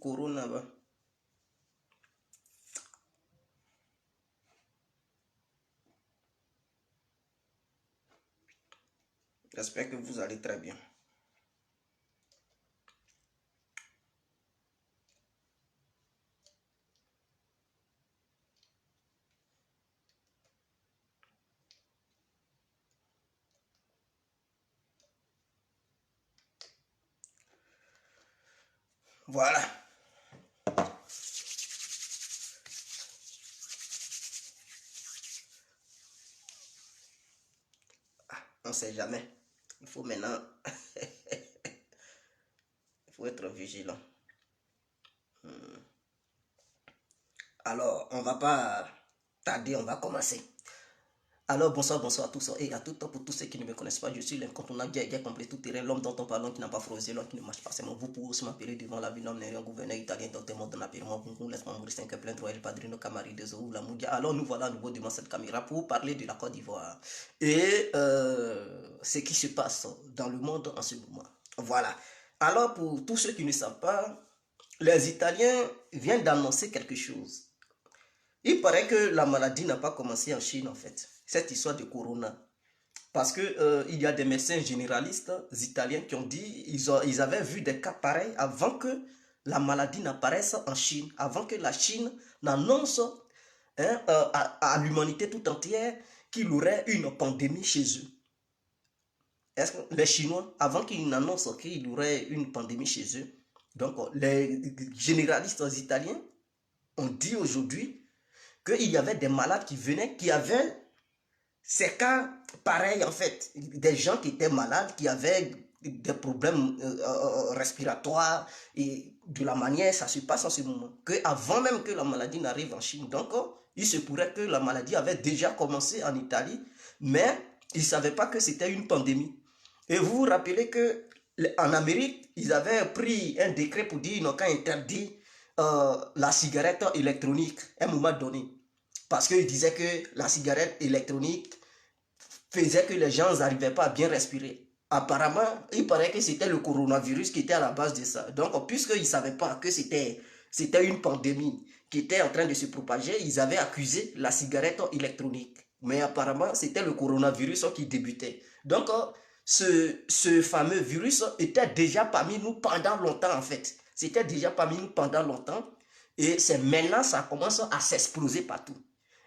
Corona. J'espère que vous allez très bien. Voilà. On ne sait jamais. Il faut maintenant... il faut être vigilant. Alors, on va pas tarder, on va commencer. Alors, bonsoir à tous et à toutes. Pour tous ceux qui ne me connaissent pas, je suis l'incontournable guerre complet tout terrain, l'homme dont on parle, qui n'a pas frosé, l'homme qui ne marche pas seulement. Vous pouvez aussi m'appeler devant la ville, l'homme n'est rien, gouverneur italien, dans tes mots, dans l'apélement, laisse-moi mourir 5 plein droit, el padrino, camari de Zou, la Moudia. Alors, nous voilà à nouveau devant cette caméra pour parler de la Côte d'Ivoire et ce qui se passe dans le monde en ce moment. Voilà. Alors, pour tous ceux qui ne savent pas, les Italiens viennent d'annoncer quelque chose. Il paraît que la maladie n'a pas commencé en Chine en fait, cette histoire de corona. Parce que il y a des médecins généralistes italiens qui ont dit ils avaient vu des cas pareils avant que la maladie n'apparaisse en Chine, avant que la Chine n'annonce à l'humanité tout entière qu'il y aurait une pandémie chez eux. Est-ce que les Chinois, avant qu'ils n'annoncent qu'il y aurait une pandémie chez eux, donc les généralistes italiens ont dit aujourd'hui qu'il y avait des malades qui venaient, qui avaient ces cas pareils en fait. Des gens qui étaient malades, qui avaient des problèmes respiratoires et de la manière ça se passe en ce moment. Que avant même que la maladie n'arrive en Chine. Donc, il se pourrait que la maladie avait déjà commencé en Italie, mais ils ne savaient pas que c'était une pandémie. Et vous vous rappelez que en Amérique, ils avaient pris un décret pour dire qu'ils n'ont qu'à interdire la cigarette électronique à un moment donné. Parce qu'ils disaient que la cigarette électronique faisait que les gens n'arrivaient pas à bien respirer. Apparemment, il paraît que c'était le coronavirus qui était à la base de ça. Donc, puisqu'ils ne savaient pas que c'était une pandémie qui était en train de se propager, ils avaient accusé la cigarette électronique. Mais apparemment, c'était le coronavirus qui débutait. Donc, ce fameux virus était déjà parmi nous pendant longtemps en fait. C'était déjà parmi nous pendant longtemps. Et c'est maintenant ça commence à s'exploser partout.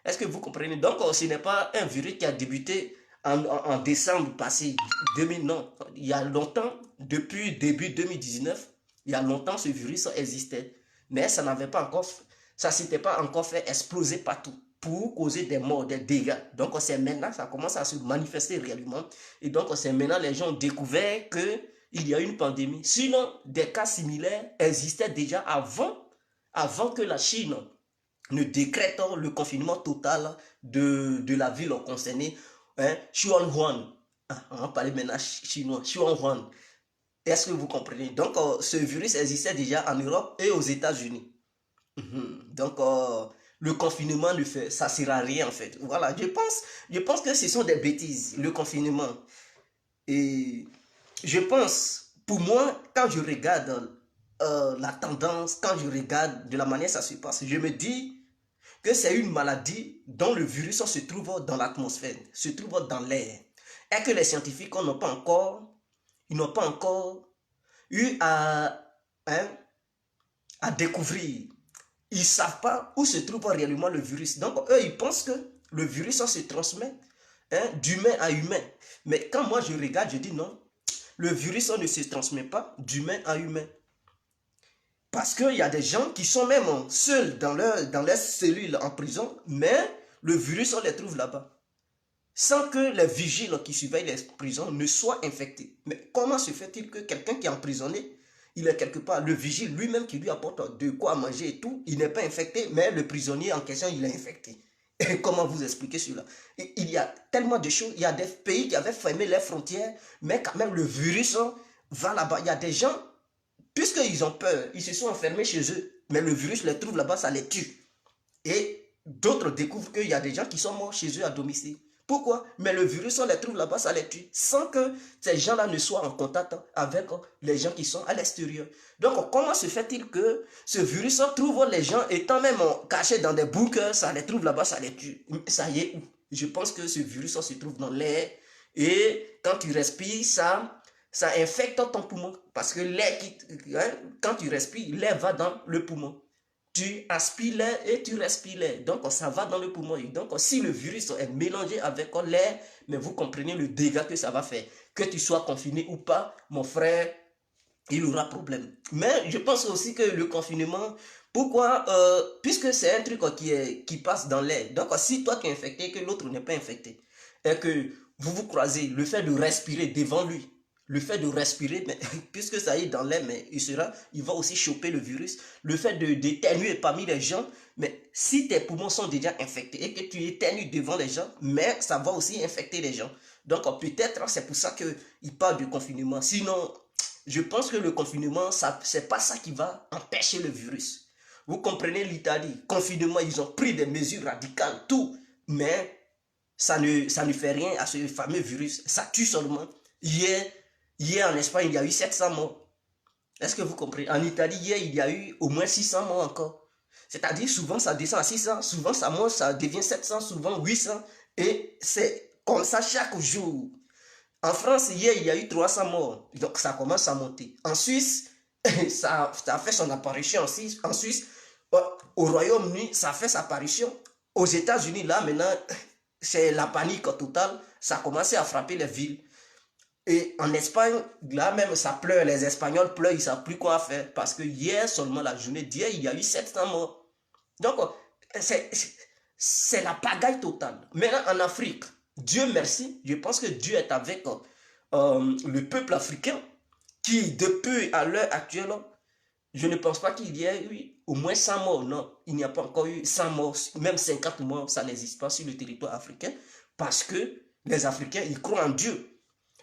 Est-ce que vous comprenez? Donc, ce n'est pas un virus qui a débuté en décembre passé, 2000, non. Il y a longtemps, depuis début 2019, il y a longtemps, ce virus existait. Mais ça n'avait pas encore, ça s'était pas encore fait exploser partout pour causer des morts, des dégâts. Donc, c'est maintenant, ça commence à se manifester réellement. Et donc, c'est maintenant, les gens ont découvert qu'il y a une pandémie. Sinon, des cas similaires existaient déjà avant que la Chine ne décrète le confinement total de la ville concernée, Xuanhuan. On va parler maintenant chinois, Xuanhuan. Est-ce que vous comprenez? Donc, ce virus existait déjà en Europe et aux États-Unis. Donc, le confinement ça ne sert à rien en fait. Voilà, je pense que ce sont des bêtises, le confinement. Et je pense, pour moi, quand je regarde la tendance, quand je regarde de la manière ça se passe, je me dis que c'est une maladie dont le virus se trouve dans l'atmosphère, se trouve dans l'air. Et que les scientifiques n'ont pas encore eu à découvrir. Ils ne savent pas où se trouve réellement le virus. Donc, eux, ils pensent que le virus se transmet d'humain à humain. Mais quand moi je regarde, je dis non, le virus ne se transmet pas d'humain à humain. Parce qu'il y a des gens qui sont même seuls dans leurs cellules en prison, mais le virus, on les trouve là-bas. Sans que les vigiles qui surveillent les prisons ne soient infectés. Mais comment se fait-il que quelqu'un qui est emprisonné, il est quelque part, le vigile lui-même qui lui apporte de quoi manger et tout, il n'est pas infecté, mais le prisonnier en question, il est infecté. Et comment vous expliquer cela? Il y a tellement de choses, il y a des pays qui avaient fermé leurs frontières, mais quand même le virus va là-bas. Il y a des gens, puisqu'ils ont peur, ils se sont enfermés chez eux, mais le virus les trouve là-bas, ça les tue. Et d'autres découvrent qu'il y a des gens qui sont morts chez eux à domicile. Pourquoi? Mais le virus, on les trouve là-bas, ça les tue, sans que ces gens-là ne soient en contact avec les gens qui sont à l'extérieur. Donc, comment se fait-il que ce virus trouve les gens étant même cachés dans des bunkers, ça les trouve là-bas, ça les tue? Ça y est où? Je pense que ce virus se trouve dans l'air et quand tu respires, ça infecte ton poumon. Parce que l'air, quand tu respires, l'air va dans le poumon. Tu aspires l'air et tu respires l'air. Donc, ça va dans le poumon. Et donc, si le virus est mélangé avec l'air, mais vous comprenez le dégât que ça va faire. Que tu sois confiné ou pas, mon frère, il aura problème. Mais je pense aussi que le confinement, pourquoi puisque c'est un truc qui passe dans l'air. Donc, si toi tu es infecté et que l'autre n'est pas infecté, et que vous vous croisez, le fait de respirer devant lui, le fait de respirer, mais, puisque ça est dans l'air, mais il va aussi choper le virus. Le fait d'éternuer parmi les gens, mais si tes poumons sont déjà infectés et que tu éternues devant les gens, mais ça va aussi infecter les gens. Donc peut-être c'est pour ça qu'il parle du confinement. Sinon, je pense que le confinement, c'est pas ça qui va empêcher le virus. Vous comprenez l'Italie, confinement, ils ont pris des mesures radicales, tout, mais ça ne fait rien à ce fameux virus. Ça tue seulement. Hier en Espagne, il y a eu 700 morts. Est-ce que vous comprenez? En Italie, hier, il y a eu au moins 600 morts encore. C'est-à-dire, souvent, ça descend à 600, souvent, ça monte, ça devient 700, souvent 800. Et c'est comme ça chaque jour. En France, hier, il y a eu 300 morts. Donc, ça commence à monter. En Suisse, ça a fait son apparition en Suisse. Au Royaume-Uni, ça a fait sa apparition. Aux États-Unis, là, maintenant, c'est la panique totale. Ça a commencé à frapper les villes. Et en Espagne, là même, ça pleure. Les Espagnols pleurent, ils ne savent plus quoi faire. Parce que hier, seulement la journée d'hier, il y a eu 700 morts. Donc, c'est la pagaille totale. Maintenant, en Afrique, Dieu merci, je pense que Dieu est avec le peuple africain qui, depuis à l'heure actuelle, je ne pense pas qu'il y ait eu au moins 100 morts. Non, il n'y a pas encore eu 100 morts, même 50 morts, ça n'existe pas sur le territoire africain parce que les Africains, ils croient en Dieu.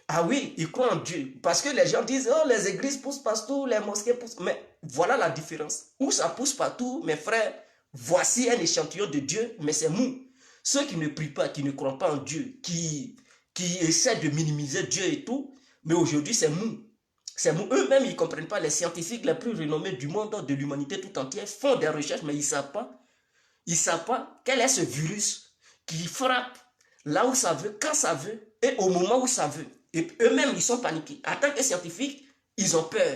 Ah oui, ils croient en Dieu. Parce que les gens disent, oh, les églises poussent partout, les mosquées poussent. Mais voilà la différence. Où ça pousse partout, mes frères, voici un échantillon de Dieu, mais c'est mou. Ceux qui ne prient pas, qui ne croient pas en Dieu, qui essaient de minimiser Dieu et tout, mais aujourd'hui c'est mou. C'est mou. Eux-mêmes, ils ne comprennent pas. Les scientifiques les plus renommés du monde, de l'humanité tout entière, font des recherches, mais ils ne savent pas. Ils ne savent pas quel est ce virus qui frappe là où ça veut, quand ça veut, et au moment où ça veut. Et eux-mêmes, ils sont paniqués. En tant que scientifiques, ils ont peur.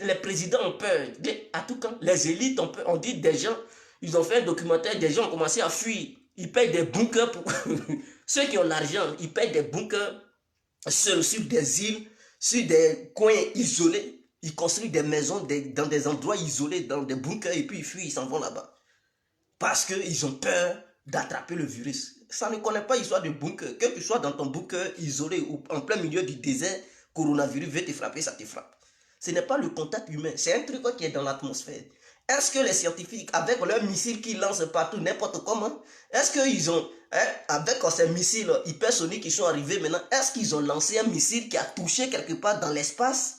Les présidents ont peur. À tout camp, les élites ont peur. On dit des gens, ils ont fait un documentaire, des gens ont commencé à fuir. Ils payent des bunkers pour... Ceux qui ont l'argent, ils payent des bunkers sur des îles, sur des coins isolés. Ils construisent des maisons dans des endroits isolés, dans des bunkers, et puis ils fuient, ils s'en vont là-bas. Parce qu'ils ont peur d'attraper le virus. Ça ne connaît pas l'histoire de bunker. Que tu sois dans ton bunker isolé ou en plein milieu du désert, coronavirus veut te frapper, ça te frappe. Ce n'est pas le contact humain, c'est un truc qui est dans l'atmosphère. Est-ce que les scientifiques, avec leurs missiles qu'ils lancent partout, n'importe comment, est-ce qu'ils ont, avec ces missiles hypersoniques qui sont arrivés maintenant, est-ce qu'ils ont lancé un missile qui a touché quelque part dans l'espace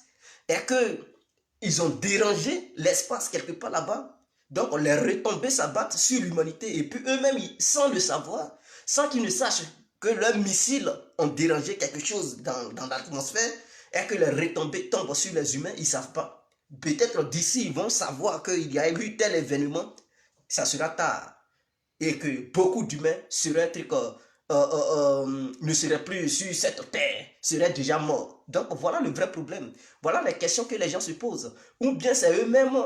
et qu'ils ont dérangé l'espace quelque part là-bas? Donc les retombées s'abattent sur l'humanité et puis eux-mêmes, sans le savoir, sans qu'ils ne sachent que leurs missiles ont dérangé quelque chose dans l'atmosphère et que les retombées tombent sur les humains, ils ne savent pas. Peut-être d'ici, ils vont savoir qu'il y a eu tel événement, ça sera tard. Et que beaucoup d'humains seraient ne seraient plus sur cette terre, seraient déjà morts. Donc voilà le vrai problème. Voilà les questions que les gens se posent. Ou bien c'est eux-mêmes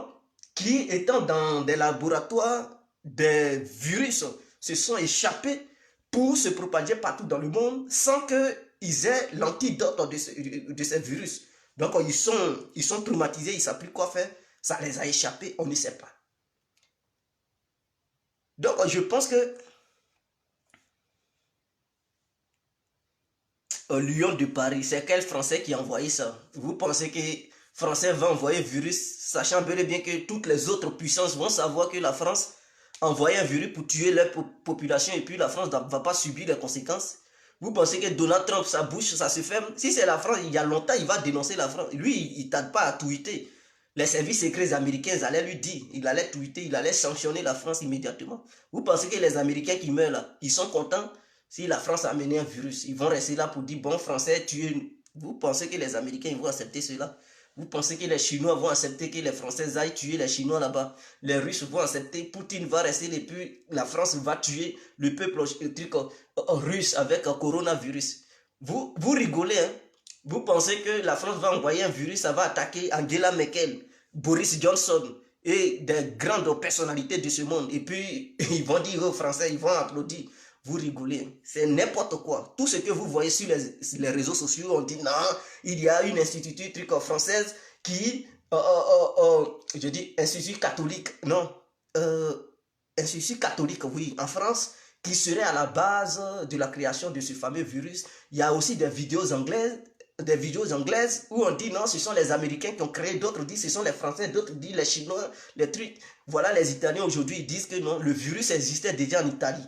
qui, étant dans des laboratoires, des virus se sont échappés pour se propager partout dans le monde sans qu'ils aient l'antidote de ces virus. Donc ils sont traumatisés, ils ne savent plus quoi faire. Ça les a échappés, on ne sait pas. Donc je pense que Lyon de Paris, c'est quel Français qui a envoyé ça? Vous pensez que Français va envoyer virus, sachant bel et bien que toutes les autres puissances vont savoir que la France envoie un virus pour tuer leur population et puis la France ne va pas subir les conséquences? Vous pensez que Donald Trump, sa bouche, ça se ferme? Si c'est la France, il y a longtemps, il va dénoncer la France. Lui, il ne tarde pas à tweeter. Les services secrets américains allaient lui dire, il allait tweeter, il allait sanctionner la France immédiatement. Vous pensez que les Américains qui meurent là, ils sont contents? Si la France a amené un virus, ils vont rester là pour dire, bon, Français, vous pensez que les Américains vont accepter cela? Vous pensez que les Chinois vont accepter que les Français aillent tuer les Chinois là-bas? Les Russes vont accepter, Poutine va rester, et puis la France va tuer le peuple russe avec un coronavirus. Vous rigolez, hein? Vous pensez que la France va envoyer un virus, ça va attaquer Angela Merkel, Boris Johnson et des grandes personnalités de ce monde. Et puis, ils vont dire aux Français, ils vont applaudir. Vous rigolez. C'est n'importe quoi. Tout ce que vous voyez sur les réseaux sociaux, on dit non, il y a une institut française qui, je dis institut catholique, non, institut catholique, oui, en France, qui serait à la base de la création de ce fameux virus. Il y a aussi des vidéos anglaises où on dit non, ce sont les Américains qui ont créé, d'autres disent ce sont les Français, d'autres disent les Chinois, les trucs. Voilà, les Italiens aujourd'hui ils disent que non, le virus existait déjà en Italie.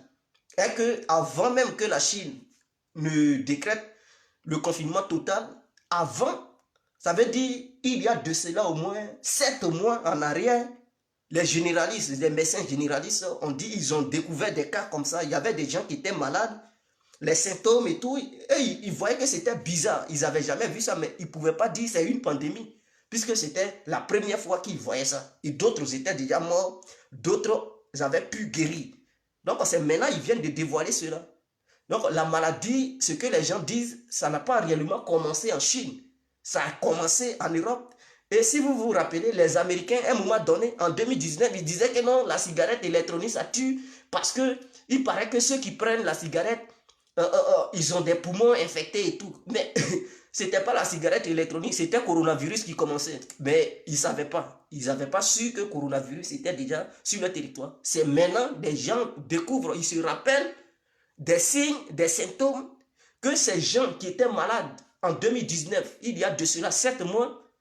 Et que avant même que la Chine ne décrète le confinement total, avant, ça veut dire il y a de cela au moins 7 mois en arrière, les généralistes, les médecins généralistes ont dit ils ont découvert des cas comme ça. Il y avait des gens qui étaient malades, les symptômes et tout, et ils voyaient que c'était bizarre. Ils n'avaient jamais vu ça, mais ils ne pouvaient pas dire c'est une pandémie, puisque c'était la première fois qu'ils voyaient ça. Et d'autres étaient déjà morts, d'autres avaient pu guérir. Donc c'est maintenant ils viennent de dévoiler cela. Donc la maladie, ce que les gens disent, ça n'a pas réellement commencé en Chine. Ça a commencé en Europe. Et si vous vous rappelez, les Américains, à un moment donné, en 2019, ils disaient que non, la cigarette électronique, ça tue. Parce que il paraît que ceux qui prennent la cigarette, ils ont des poumons infectés et tout. Mais ce n'était pas la cigarette électronique, c'était le coronavirus qui commençait. Mais ils ne savaient pas. Ils n'avaient pas su que le coronavirus était déjà sur le territoire. C'est maintenant des gens découvrent, ils se rappellent des signes, des symptômes que ces gens qui étaient malades en 2019, il y a de cela 7 mois,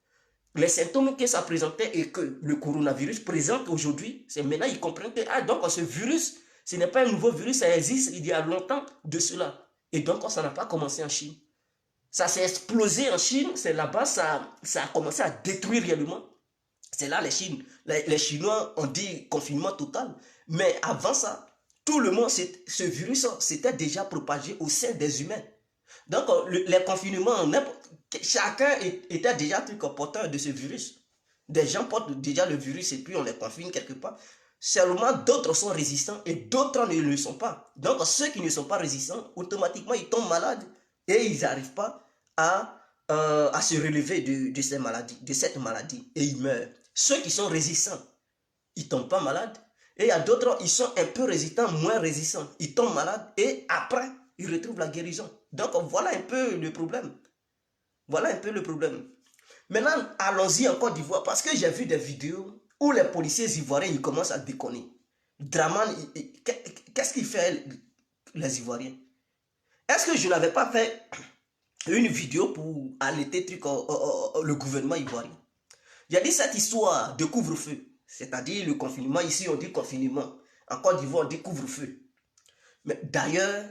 les symptômes que ça présentait et que le coronavirus présente aujourd'hui, c'est maintenant ils comprennent que donc ce virus, ce n'est pas un nouveau virus, ça existe il y a longtemps de cela. Et donc ça n'a pas commencé en Chine. Ça s'est explosé en Chine, c'est là-bas ça a commencé à détruire réellement. C'est là les Chinois ont dit confinement total. Mais avant ça, tout le monde, ce virus s'était déjà propagé au sein des humains. Donc, les confinements, chacun était déjà porteur de ce virus. Des gens portent déjà le virus et puis on les confine quelque part. Seulement, d'autres sont résistants et d'autres ne le sont pas. Donc, ceux qui ne sont pas résistants, automatiquement, ils tombent malades et ils n'arrivent pas à se relever de cette maladie et ils meurent. Ceux qui sont résistants, ils ne tombent pas malades. Et il y a d'autres, ils sont un peu résistants, moins résistants. Ils tombent malades et après, ils retrouvent la guérison. Donc voilà un peu le problème. Voilà un peu le problème. Maintenant, allons-y en Côte d'Ivoire parce que j'ai vu des vidéos où les policiers ivoiriens, ils commencent à déconner. Draman, qu'est-ce qu'il fait les Ivoiriens? Est-ce que je n'avais pas fait une vidéo pour alerter le gouvernement ivoirien? J'ai dit cette histoire de couvre-feu, c'est-à-dire le confinement, ici on dit confinement, en Côte d'Ivoire on dit couvre-feu. Mais d'ailleurs,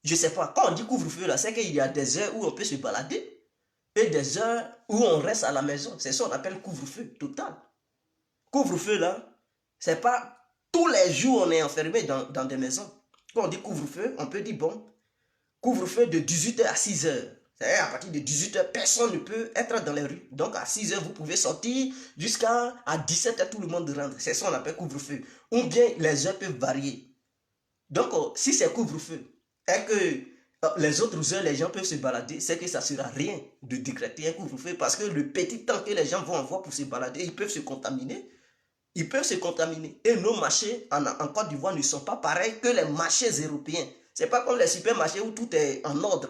je ne sais pas, quand on dit couvre-feu là, c'est qu'il y a des heures où on peut se balader et des heures où on reste à la maison. C'est ça qu'on appelle couvre-feu total. Couvre-feu là, c'est pas tous les jours on est enfermé dans des maisons. Quand on dit couvre-feu, on peut dire bon, couvre-feu de 18h à 6h. C'est-à-dire à partir de 18h, personne ne peut être dans les rues. Donc à 6h, vous pouvez sortir jusqu'à 17h, tout le monde rentre. C'est ça qu'on appelle couvre-feu. Ou bien les heures peuvent varier. Donc si c'est couvre-feu et que les autres heures, les gens peuvent se balader, c'est que ça ne sera rien de décréter un couvre-feu parce que le petit temps que les gens vont avoir pour se balader, ils peuvent se contaminer. Ils peuvent se contaminer. Et nos marchés en Côte d'Ivoire ne sont pas pareils que les marchés européens. Ce n'est pas comme les supermarchés où tout est en ordre.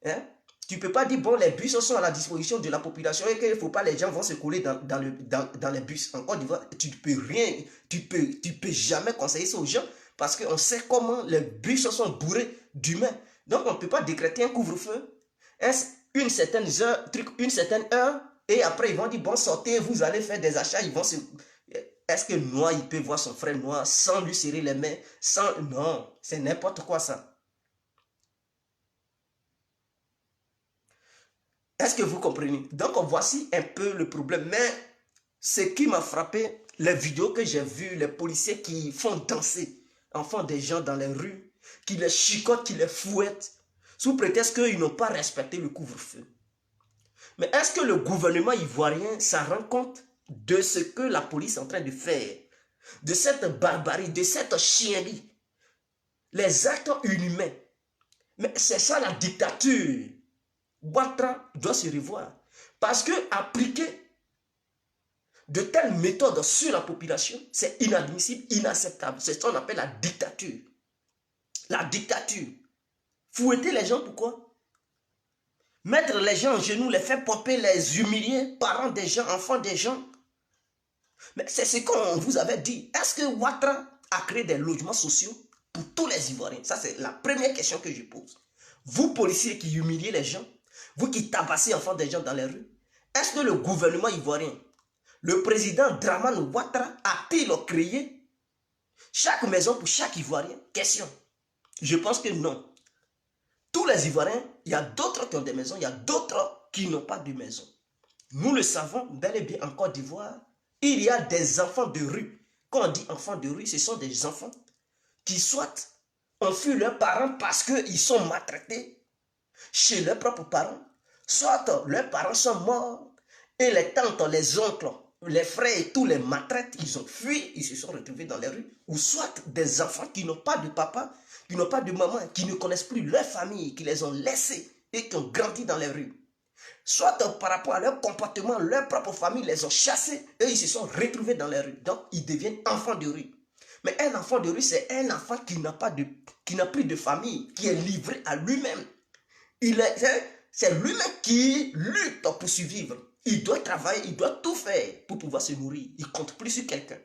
Hein? Tu ne peux pas dire, bon, les bus sont à la disposition de la population et qu'il ne faut pas, les gens vont se coller dans les bus. En Côte d'Ivoire, tu ne peux rien, tu peux jamais conseiller ça aux gens parce qu'on sait comment les bus sont bourrés d'humains. Donc, on ne peut pas décréter un couvre-feu. Une certaine heure, et après, ils vont dire, bon, sortez, vous allez faire des achats, ils vont se... Est-ce que noir, il peut voir son frère noir sans lui serrer les mains, sans... Non, c'est n'importe quoi ça. Est-ce que vous comprenez? Donc, voici un peu le problème. Mais ce qui m'a frappé, les vidéos que j'ai vues, les policiers qui font danser, enfants des gens dans les rues, qui les chicotent, qui les fouettent, sous prétexte qu'ils n'ont pas respecté le couvre-feu. Mais est-ce que le gouvernement ivoirien s'en rend compte de ce que la police est en train de faire, de cette barbarie, de cette chiennerie, les actes inhumains? Mais c'est ça la dictature. Ouattara doit se revoir. Parce que appliquer de telles méthodes sur la population, c'est inadmissible, inacceptable. C'est ce qu'on appelle la dictature. La dictature. Fouetter les gens, pourquoi? Mettre les gens en genoux, les faire pomper, les humilier, parents des gens, enfants des gens. Mais c'est ce qu'on vous avait dit. Est-ce que Ouattara a créé des logements sociaux pour tous les Ivoiriens? Ça, c'est la première question que je pose. Vous, policiers qui humiliez les gens, vous qui tabassez enfants des gens dans les rues, est-ce que le gouvernement ivoirien, le président Dramane Ouattara, a-t-il créé chaque maison pour chaque Ivoirien? Question. Je pense que non. Tous les Ivoiriens, il y a d'autres qui ont des maisons, il y a d'autres qui n'ont pas de maison. Nous le savons bel et bien en Côte d'Ivoire, il y a des enfants de rue. Quand on dit enfants de rue, ce sont des enfants qui soit ont fui leurs parents parce qu'ils sont maltraités chez leurs propres parents, soit leurs parents sont morts et les tantes, les oncles, les frères et tous les maltraitent, ils ont fui, ils se sont retrouvés dans les rues, ou soit des enfants qui n'ont pas de papa, qui n'ont pas de maman, qui ne connaissent plus leur famille, qui les ont laissés et qui ont grandi dans les rues. Soit par rapport à leur comportement, leur propre famille les ont chassés et ils se sont retrouvés dans les rues. Donc, ils deviennent enfants de rue. Mais un enfant de rue, c'est un enfant qui n'a plus de famille, qui est livré à lui-même. C'est lui-même qui lutte pour survivre. Il doit travailler, il doit tout faire pour pouvoir se nourrir. Il ne compte plus sur quelqu'un.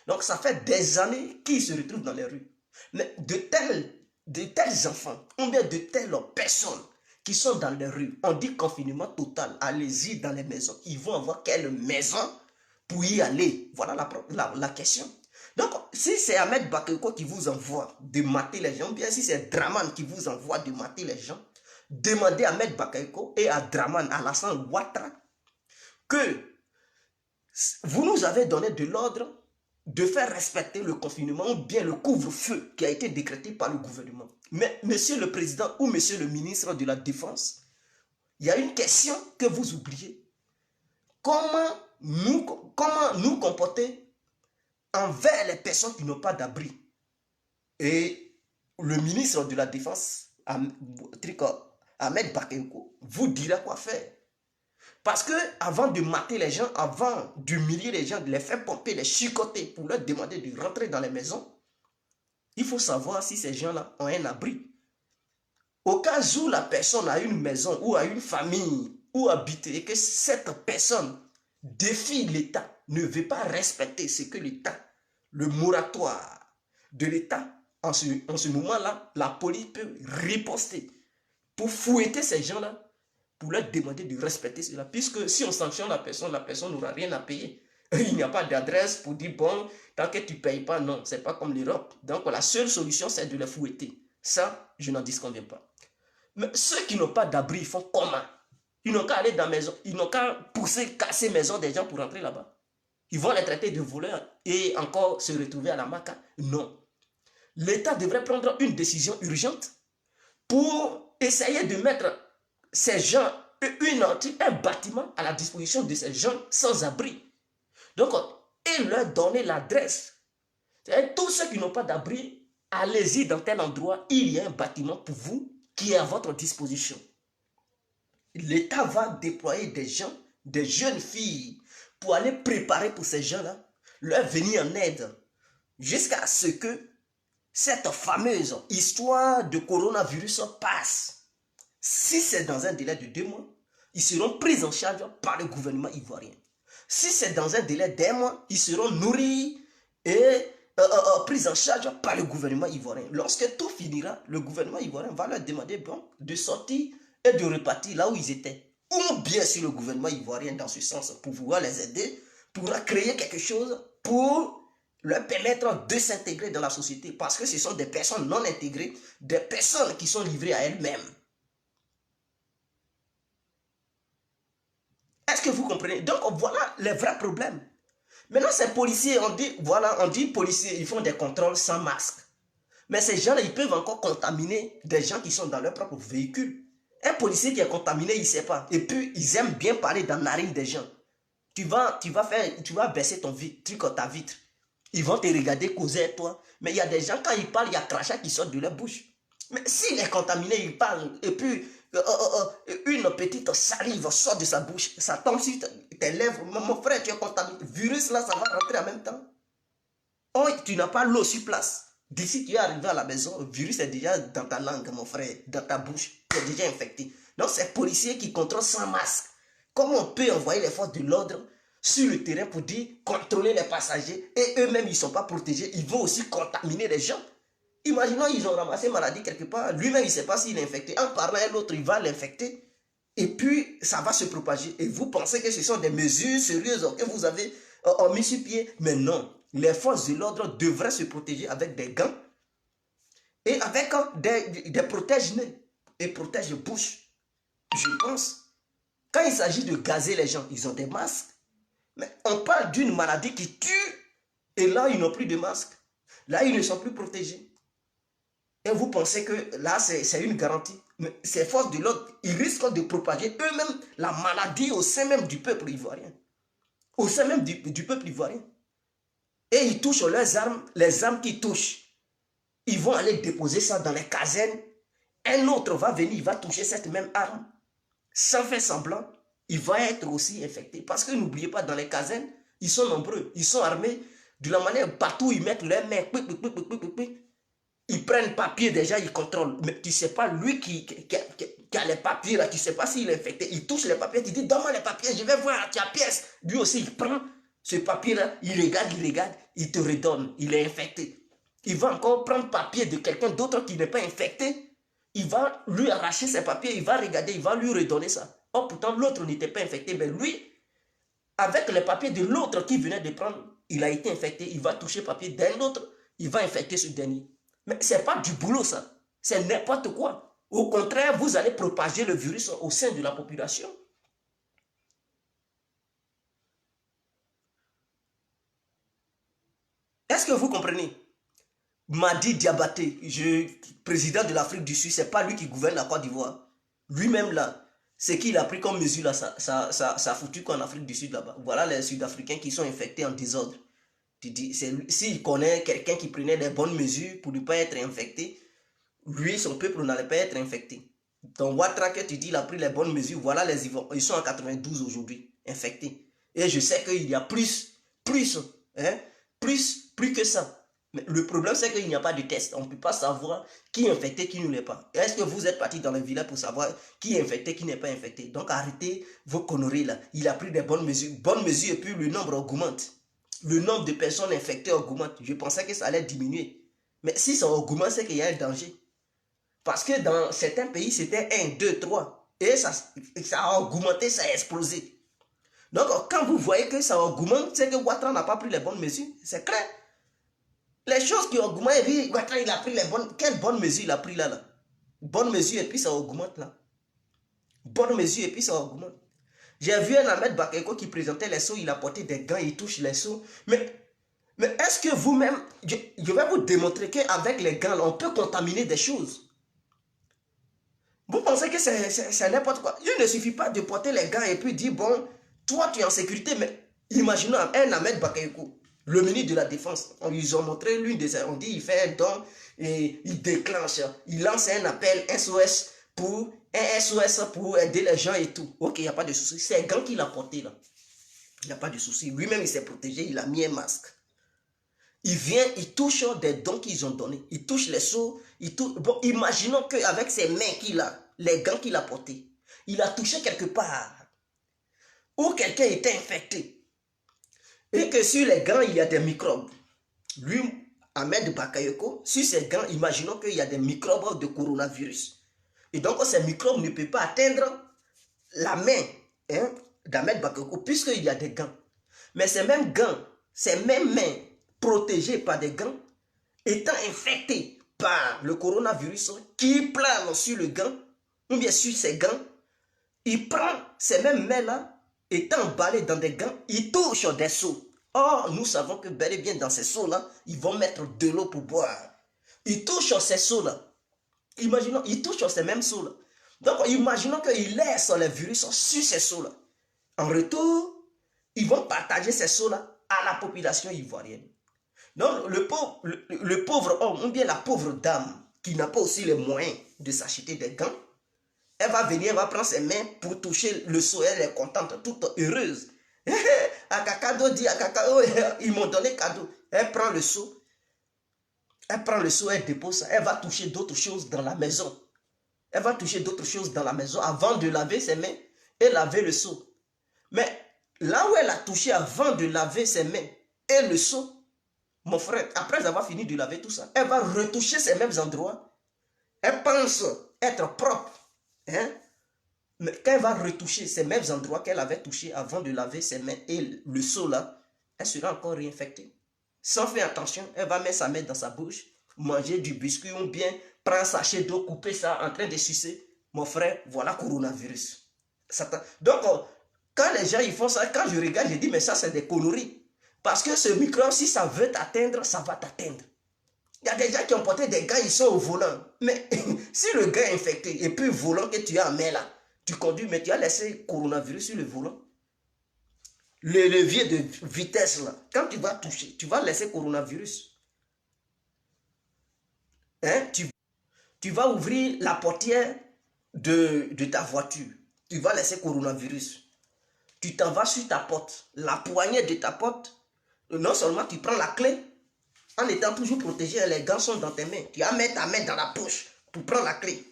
Donc, ça fait des années qu'il se retrouve dans les rues. Mais de tels enfants, ou bien de telles personnes qui sont dans les rues, on dit confinement total, allez-y dans les maisons. Ils vont avoir quelle maison pour y aller? Voilà la question. Donc, si c'est Ahmed Bakayoko qui vous envoie de mater les gens, bien si c'est Dramane qui vous envoie de mater les gens, demandez à Ahmed Bakayoko et à Dramane, à Alassane Ouattara, que vous nous avez donné de l'ordre de faire respecter le confinement ou bien le couvre-feu qui a été décrété par le gouvernement. Mais monsieur le président ou monsieur le ministre de la Défense, il y a une question que vous oubliez. Comment nous comporter envers les personnes qui n'ont pas d'abri? Et le ministre de la Défense, Ahmed Bakayoko, vous dira quoi faire. Parce que avant de mater les gens, avant d'humilier les gens, de les faire pomper, les chicoter pour leur demander de rentrer dans les maisons, il faut savoir si ces gens-là ont un abri. Au cas où la personne a une maison ou a une famille où habiter et que cette personne défie l'État, ne veut pas respecter ce que l'État, le moratoire de l'État, en ce moment-là, la police peut riposter pour fouetter ces gens-là, pour leur demander de respecter cela. Puisque si on sanctionne la personne n'aura rien à payer. Il n'y a pas d'adresse pour dire, bon, tant que tu ne payes pas, non, c'est pas comme l'Europe. Donc la seule solution, c'est de les fouetter. Ça, je n'en disconviens pas. Mais ceux qui n'ont pas d'abri, ils font comment? Ils n'ont qu'à aller dans la maison, ils n'ont qu'à pousser, casser les maisons des gens pour rentrer là-bas. Ils vont les traiter de voleurs et encore se retrouver à la maca? Non. L'État devrait prendre une décision urgente pour essayer de mettre ces gens, un bâtiment à la disposition de ces gens sans abri. Donc, et leur donner l'adresse. Tous ceux qui n'ont pas d'abri, allez-y dans tel endroit, il y a un bâtiment pour vous qui est à votre disposition. L'État va déployer des gens, des jeunes filles, pour aller préparer pour ces gens-là, leur venir en aide, jusqu'à ce que cette fameuse histoire de coronavirus passe. Si c'est dans un délai de 2 mois, ils seront pris en charge par le gouvernement ivoirien. Si c'est dans un délai d'1 mois, ils seront nourris et pris en charge par le gouvernement ivoirien. Lorsque tout finira, le gouvernement ivoirien va leur demander de sortir et de repartir là où ils étaient. Ou bien si le gouvernement ivoirien, dans ce sens, pour pouvoir les aider, pourra créer quelque chose pour leur permettre de s'intégrer dans la société. Parce que ce sont des personnes non intégrées, des personnes qui sont livrées à elles-mêmes. Est-ce que vous comprenez? Donc voilà les vrais problèmes. Maintenant ces policiers, on dit policiers, ils font des contrôles sans masque. Mais ces gens-là, ils peuvent encore contaminer des gens qui sont dans leur propre véhicule. Un policier qui est contaminé, il ne sait pas. Et puis, ils aiment bien parler dans la narine des gens. Tu vas baisser ton truc, ta vitre. Ils vont te regarder causer avec toi. Mais il y a des gens, quand ils parlent, il y a crachat qui sort de leur bouche. Mais s'il est contaminé, il parle. Et puis, une petite salive sort de sa bouche. Ça tombe sur tes lèvres. Mon frère, tu es contaminé. Le virus, là, ça va rentrer en même temps. Oh, tu n'as pas l'eau sur place. D'ici tu es arrivé à la maison, le virus est déjà dans ta langue, mon frère, dans ta bouche. Tu es déjà infecté. Donc, c'est policiers qui contrôlent sans masque. Comment on peut envoyer les forces de l'ordre sur le terrain pour dire contrôler les passagers et eux-mêmes, ils ne sont pas protégés. Ils vont aussi contaminer les gens. Imaginons, ils ont ramassé une maladie quelque part. Lui-même, il ne sait pas s'il est infecté. En parlant à l'autre, il va l'infecter. Et puis, ça va se propager. Et vous pensez que ce sont des mesures sérieuses que vous avez mis sur pied. Mais non. Les forces de l'ordre devraient se protéger avec des gants et avec des protège-nez et protège-bouche. Je pense. Quand il s'agit de gazer les gens, ils ont des masques. Mais on parle d'une maladie qui tue. Et là, ils n'ont plus de masques. Là, ils ne sont plus protégés. Et vous pensez que là, c'est une garantie. Mais ces forces de l'ordre, ils risquent de propager eux-mêmes la maladie au sein même du peuple ivoirien. Au sein même du peuple ivoirien. Et ils touchent leurs armes, les armes qu'ils touchent. Ils vont aller déposer ça dans les casernes. Un autre va venir, il va toucher cette même arme. Sans faire semblant, il va être aussi infecté. Parce que n'oubliez pas, dans les casernes, ils sont nombreux. Ils sont armés. De la manière, partout, ils mettent leurs mains. Ils prennent papier déjà, ils contrôlent. Mais tu ne sais pas, lui qui a les papiers, là, tu ne sais pas s'il est infecté. Il touche les papiers, tu dis, donne-moi les papiers, je vais voir, tu as pièce. Lui aussi, il prend ce papier-là, il regarde, il te redonne, il est infecté. Il va encore prendre papier de quelqu'un d'autre qui n'est pas infecté. Il va lui arracher ses papiers, il va regarder, il va lui redonner ça. Oh, pourtant, l'autre n'était pas infecté, mais lui, avec les papiers de l'autre qui venait de prendre, il a été infecté. Il va toucher le papier d'un autre, il va infecter ce dernier. Mais ce n'est pas du boulot, ça. C'est n'importe quoi. Au contraire, vous allez propager le virus au sein de la population. Est-ce que vous comprenez? Madi Diabaté, président de l'Afrique du Sud, ce n'est pas lui qui gouverne la Côte d'Ivoire. Lui-même là, ce qu'il a pris comme mesure là, ça a foutu qu'en Afrique du Sud là-bas. Voilà les Sud-Africains qui sont infectés en désordre. S'il connaît quelqu'un qui prenait les bonnes mesures pour ne pas être infecté, lui, son peuple n'allait pas être infecté. Donc Ouattara, tu dis, il a pris les bonnes mesures. Voilà les Ivoiriens. Ils sont en 92 aujourd'hui, infectés. Et je sais qu'il y a plus que ça. Mais le problème, c'est qu'il n'y a pas de test. On ne peut pas savoir qui est infecté, qui ne l'est pas. Est-ce que vous êtes parti dans le village pour savoir qui est infecté, qui n'est pas infecté? Donc arrêtez vos conneries là. Il a pris des bonnes mesures. Bonnes mesures et puis le nombre augmente. Le nombre de personnes infectées augmente. Je pensais que ça allait diminuer. Mais si ça augmente, c'est qu'il y a un danger. Parce que dans certains pays, c'était 1, 2, 3. Et ça a augmenté, ça a explosé. Donc, quand vous voyez que ça augmente, c'est que Ouattara n'a pas pris les bonnes mesures. C'est clair. Les choses qui augmentent, et puis Ouattara, il a pris les bonnes... Quelle bonne mesure il a pris là? Bonne mesure et puis ça augmente là. Bonne mesure et puis ça augmente. J'ai vu un Ahmed Bakayoko qui présentait les seaux, il a porté des gants, il touche les seaux. Mais est-ce que vous-même, je vais vous démontrer qu'avec les gants, on peut contaminer des choses. Vous pensez que c'est n'importe quoi. Il ne suffit pas de porter les gants et puis dire, bon, toi tu es en sécurité, mais imaginons un Ahmed Bakayoko, le ministre de la Défense. Ils ont montré l'une de ces, on dit, il fait un don et il déclenche, il lance un appel SOS pour aider les gens et tout. Ok, il n'y a pas de souci. C'est un gant qu'il a porté là. Il n'y a pas de souci. Lui-même, il s'est protégé, il a mis un masque. Il vient, il touche des dons qu'ils ont donnés. Il touche les seaux. Bon, imaginons qu'avec ses mains qu'il a, les gants qu'il a portés, il a touché quelque part où quelqu'un était infecté. Et que sur les gants, il y a des microbes. Lui, Ahmed Bakayoko, sur ses gants, imaginons qu'il y a des microbes de coronavirus. Et donc, ces microbes ne peuvent pas atteindre la main d'Ahmed Bakayoko, puisqu'il y a des gants. Mais ces mêmes gants, ces mêmes mains, protégés par des gants, étant infectés par le coronavirus qui plane sur le gant, ou bien sur ces gants, il prend ces mêmes mains-là, étant emballés dans des gants, il touche des seaux. Or, nous savons que bel et bien dans ces seaux-là, ils vont mettre de l'eau pour boire. il touche ces seaux-là. Imaginons, il touche ces mêmes seaux-là. Donc, imaginons qu'il laisse les virus sur ces seaux-là. En retour, ils vont partager ces seaux-là à la population ivoirienne. Donc, le pauvre homme, ou bien la pauvre dame, qui n'a pas aussi les moyens de s'acheter des gants, elle va venir, elle va prendre ses mains pour toucher le seau, elle est contente, toute heureuse. Akakado dit, Akakado, ils m'ont donné cadeau. Elle prend le seau, elle dépose ça, elle va toucher d'autres choses dans la maison. Elle va toucher d'autres choses dans la maison avant de laver ses mains et laver le seau. Mais là où elle a touché avant de laver ses mains et le seau, mon frère, après avoir fini de laver tout ça, elle va retoucher ces mêmes endroits. Elle pense être propre. Hein? Mais quand elle va retoucher ces mêmes endroits qu'elle avait touchés avant de laver ses mains et le seau là, elle sera encore réinfectée. Sans faire attention, elle va mettre sa main dans sa bouche, manger du biscuit ou bien prendre un sachet d'eau, couper ça en train de sucer. Mon frère, voilà coronavirus. Donc, quand les gens ils font ça, quand je regarde, je dis, mais ça c'est des conneries. Parce que ce microbe, si ça veut t'atteindre, ça va t'atteindre. Il y a des gens qui ont porté des gants, ils sont au volant. Mais si le gars est infecté et puis le volant que tu as en main là, tu conduis, mais tu as laissé coronavirus sur le volant. Le levier de vitesse là, quand tu vas toucher, tu vas laisser coronavirus. Hein? Tu vas ouvrir la portière de ta voiture. Tu vas laisser coronavirus. Tu t'en vas sur ta porte. La poignée de ta porte, non seulement tu prends la clé, en étant toujours protégé, les gants sont dans tes mains. Tu vas mettre ta main dans la poche pour prendre la clé.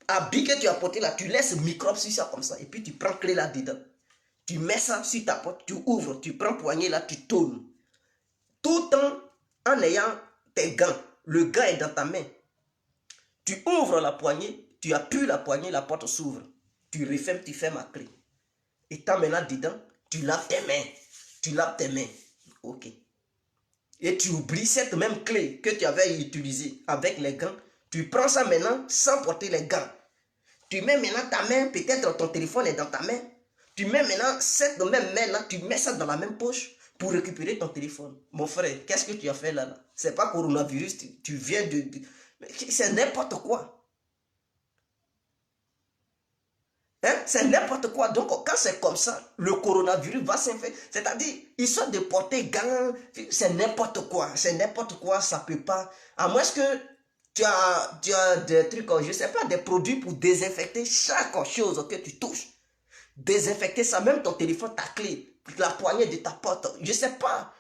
Habit que tu as porté là, tu laisses le microbe sur ça comme ça. Et puis tu prends la clé là dedans. Tu mets ça sur ta porte, tu ouvres, tu prends poignée là, tu tournes. Tout en ayant tes gants. Le gant est dans ta main. Tu ouvres la poignée, tu appuies la poignée, la porte s'ouvre. Tu refermes, tu fermes la clé. Et tant maintenant dedans, tu laves tes mains. Tu laves tes mains. Ok. Et tu oublies cette même clé que tu avais utilisée avec les gants. Tu prends ça maintenant sans porter les gants. Tu mets maintenant ta main, peut-être ton téléphone est dans ta main. Tu mets maintenant cette même main-là, tu mets ça dans la même poche pour récupérer ton téléphone. Mon frère, qu'est-ce que tu as fait là? C'est pas coronavirus, tu viens de... C'est n'importe quoi. Hein? C'est n'importe quoi. Donc, quand c'est comme ça, le coronavirus va s'infecter. C'est-à-dire, ils sont de porter gants. C'est n'importe quoi. C'est n'importe quoi. Ça peut pas. À moins que tu as des trucs, je sais pas, des produits pour désinfecter chaque chose que tu touches. Désinfecter ça, même ton téléphone, ta clé, la poignée de ta porte. Je sais pas.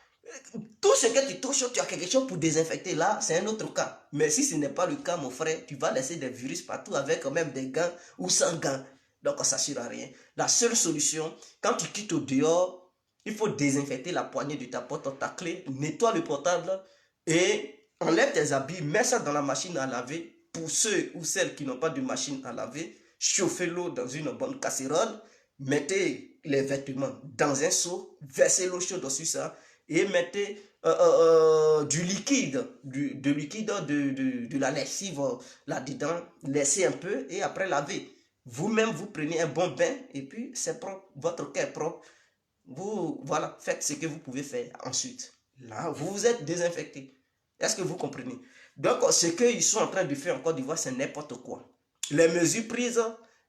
Tout ce que tu touches, tu as quelque chose pour désinfecter. Là, c'est un autre cas. Mais si ce n'est pas le cas, mon frère, tu vas laisser des virus partout avec même des gants ou sans gants. Donc, ça ne sert à rien. La seule solution, quand tu quittes au dehors, il faut désinfecter la poignée de ta porte, ta clé, nettoie le portable et enlève tes habits, mets ça dans la machine à laver. Pour ceux ou celles qui n'ont pas de machine à laver, chauffez l'eau dans une bonne casserole, mettez les vêtements dans un seau, versez l'eau chaude sur ça et mettez du liquide, de la lessive là-dedans, laissez un peu et après lavez. Vous-même, vous prenez un bon bain et puis c'est propre, votre cœur est propre. Vous, voilà, faites ce que vous pouvez faire ensuite. Là, vous vous êtes désinfecté. Est-ce que vous comprenez? Donc, ce qu'ils sont en train de faire en Côte d'Ivoire, c'est n'importe quoi. Les mesures prises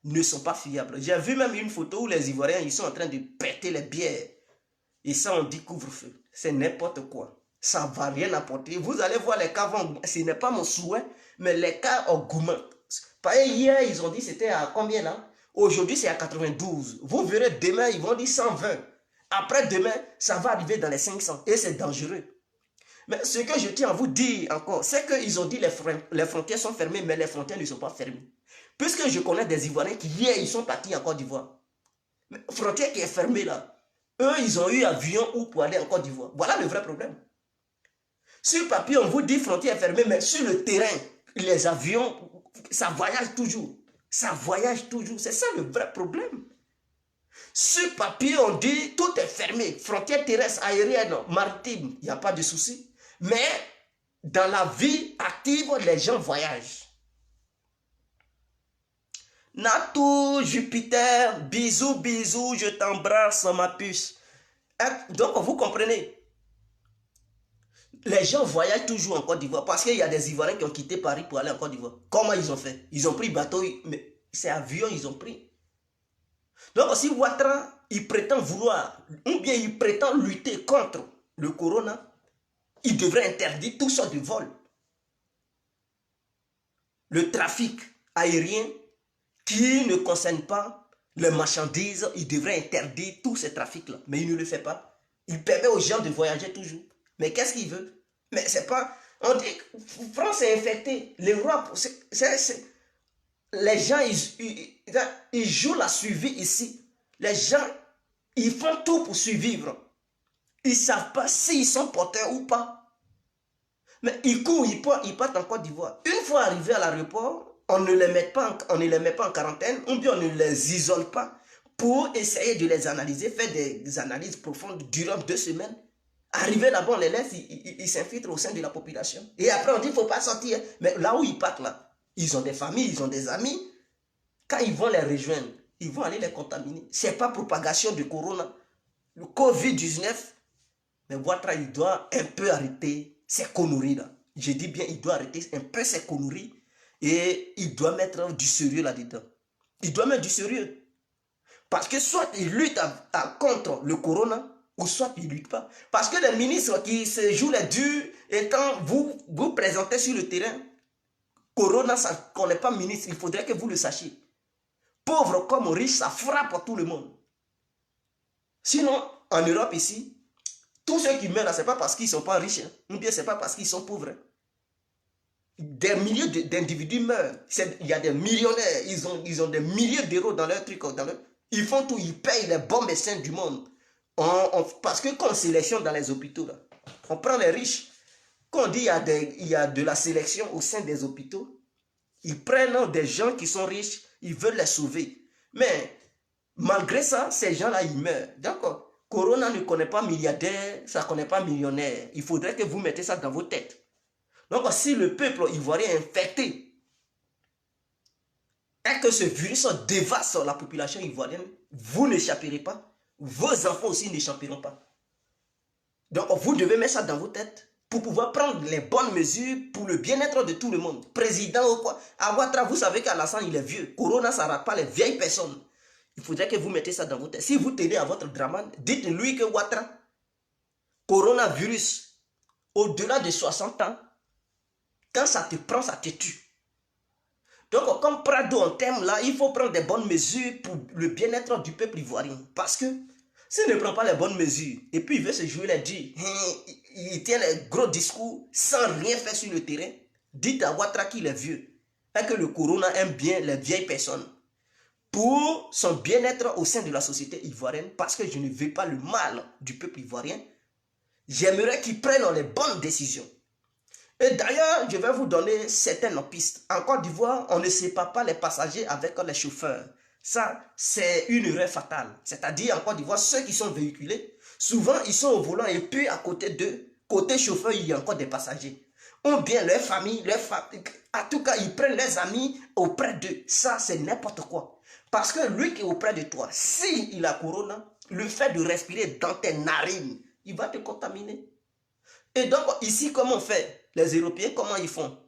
ne sont pas fiables. J'ai vu même une photo où les Ivoiriens, ils sont en train de péter les bières. Et ça, on dit couvre-feu. C'est n'importe quoi. Ça ne va rien apporter. Vous allez voir les cas vont... Ce n'est pas mon souhait, mais les cas augmentent. Hier, ils ont dit c'était à combien là? Aujourd'hui, c'est à 92. Vous verrez demain, ils vont dire 120. Après demain, ça va arriver dans les 500. Et c'est dangereux. Mais ce que je tiens à vous dire encore, c'est qu'ils ont dit les frontières sont fermées, mais les frontières ne sont pas fermées. Puisque je connais des Ivoiriens qui hier, ils sont partis en Côte d'Ivoire. Frontière qui est fermée là. Eux, ils ont eu avion ou pour aller en Côte d'Ivoire. Voilà le vrai problème. Sur papier, on vous dit frontière fermée, mais sur le terrain, les avions, ça voyage toujours. Ça voyage toujours. C'est ça le vrai problème. Sur papier, on dit tout est fermé. Frontière terrestre, aérienne, maritime, il n'y a pas de souci. Mais dans la vie active, les gens voyagent. Natou, Jupiter, bisous, bisous, je t'embrasse, ma puce. Donc, vous comprenez. Les gens voyagent toujours en Côte d'Ivoire parce qu'il y a des Ivoiriens qui ont quitté Paris pour aller en Côte d'Ivoire. Comment ils ont fait? Ils ont pris bateau, mais c'est avion ils ont pris. Donc si Ouattara, il prétend vouloir, ou bien il prétend lutter contre le corona, il devrait interdire tout sortes de vols. Le trafic aérien qui ne concerne pas les marchandises, il devrait interdire tous ces trafics-là. Mais il ne le fait pas. Il permet aux gens de voyager toujours. Mais qu'est-ce qu'il veut? Mais c'est pas... On dit que France est infectée. L'Europe, les gens, ils jouent la survie ici. Les gens, ils font tout pour survivre. Ils ne savent pas s'ils sont porteurs ou pas. Mais ils courent, ils partent en Côte d'Ivoire. Une fois arrivés à l'aéroport, on ne les met pas en quarantaine, ou bien on ne les isole pas pour essayer de les analyser, faire des analyses profondes durant 2 semaines. Arrivés là-bas, on les laisse, ils s'infiltrent au sein de la population. Et après, on dit qu'il ne faut pas sortir. Mais là où ils partent, là, ils ont des familles, ils ont des amis. Quand ils vont les rejoindre, ils vont aller les contaminer. Ce n'est pas propagation du corona. Le Covid-19, mais Ouattara, il doit un peu arrêter ces conneries là. Je dis bien, il doit arrêter un peu ces conneries et il doit mettre du sérieux là-dedans. Il doit mettre du sérieux. Parce que soit il lutte contre le corona, ou soit il ne lutte pas. Parce que les ministres qui se jouent les durs, et quand vous présentez sur le terrain, corona, ça ne connaît pas ministre, il faudrait que vous le sachiez. Pauvre comme riche, ça frappe tout le monde. Sinon, en Europe ici, tous ceux qui meurent là, ce n'est pas parce qu'ils ne sont pas riches, hein, ou bien ce n'est pas parce qu'ils sont pauvres. Des milliers d'individus meurent. Il y a des millionnaires, ils ont des milliers d'euros dans leur truc. Ils font tout, ils payent les bons médecins du monde. Parce que quand on sélectionne dans les hôpitaux, là, on prend les riches. Quand on dit qu'il y a de la sélection au sein des hôpitaux, ils prennent des gens qui sont riches, ils veulent les sauver. Mais malgré ça, ces gens-là, ils meurent. D'accord. Corona ne connaît pas milliardaire, ça ne connaît pas millionnaire. Il faudrait que vous mettez ça dans vos têtes. Donc, si le peuple ivoirien est infecté et que ce virus dévaste la population ivoirienne, vous n'échapperez pas. Vos enfants aussi n'échapperont pas. Donc, vous devez mettre ça dans vos têtes pour pouvoir prendre les bonnes mesures pour le bien-être de tout le monde. Président ou quoi. À Ouattara, vous savez qu'Alassane, il est vieux. Corona, ça ne rate pas les vieilles personnes. Il faudrait que vous mettez ça dans vos têtes. Si vous tenez à votre draman, dites-lui que Ouattara, coronavirus, au-delà de 60 ans, quand ça te prend, ça te tue. Donc, comme Prado en termes là, il faut prendre des bonnes mesures pour le bien-être du peuple ivoirien. Parce que s'il ne prend pas les bonnes mesures, et puis il veut se jouer les dits, il tient les gros discours sans rien faire sur le terrain, dites à Ouattara qu'il est vieux, et que le corona aime bien les vieilles personnes. Pour son bien-être au sein de la société ivoirienne, parce que je ne veux pas le mal du peuple ivoirien, j'aimerais qu'il prenne les bonnes décisions. Et d'ailleurs, je vais vous donner certaines pistes. En Côte d'Ivoire, on ne sépare pas les passagers avec les chauffeurs. Ça, c'est une erreur fatale. C'est-à-dire, en Côte d'Ivoire, ceux qui sont véhiculés, souvent, ils sont au volant et puis à côté d'eux, côté chauffeur, il y a encore des passagers. Ou bien leur famille, en tout cas, ils prennent leurs amis auprès d'eux. Ça, c'est n'importe quoi. Parce que lui qui est auprès de toi, s'il a corona, le fait de respirer dans tes narines, il va te contaminer. Et donc, ici, comment on fait? Les Européens, comment ils font?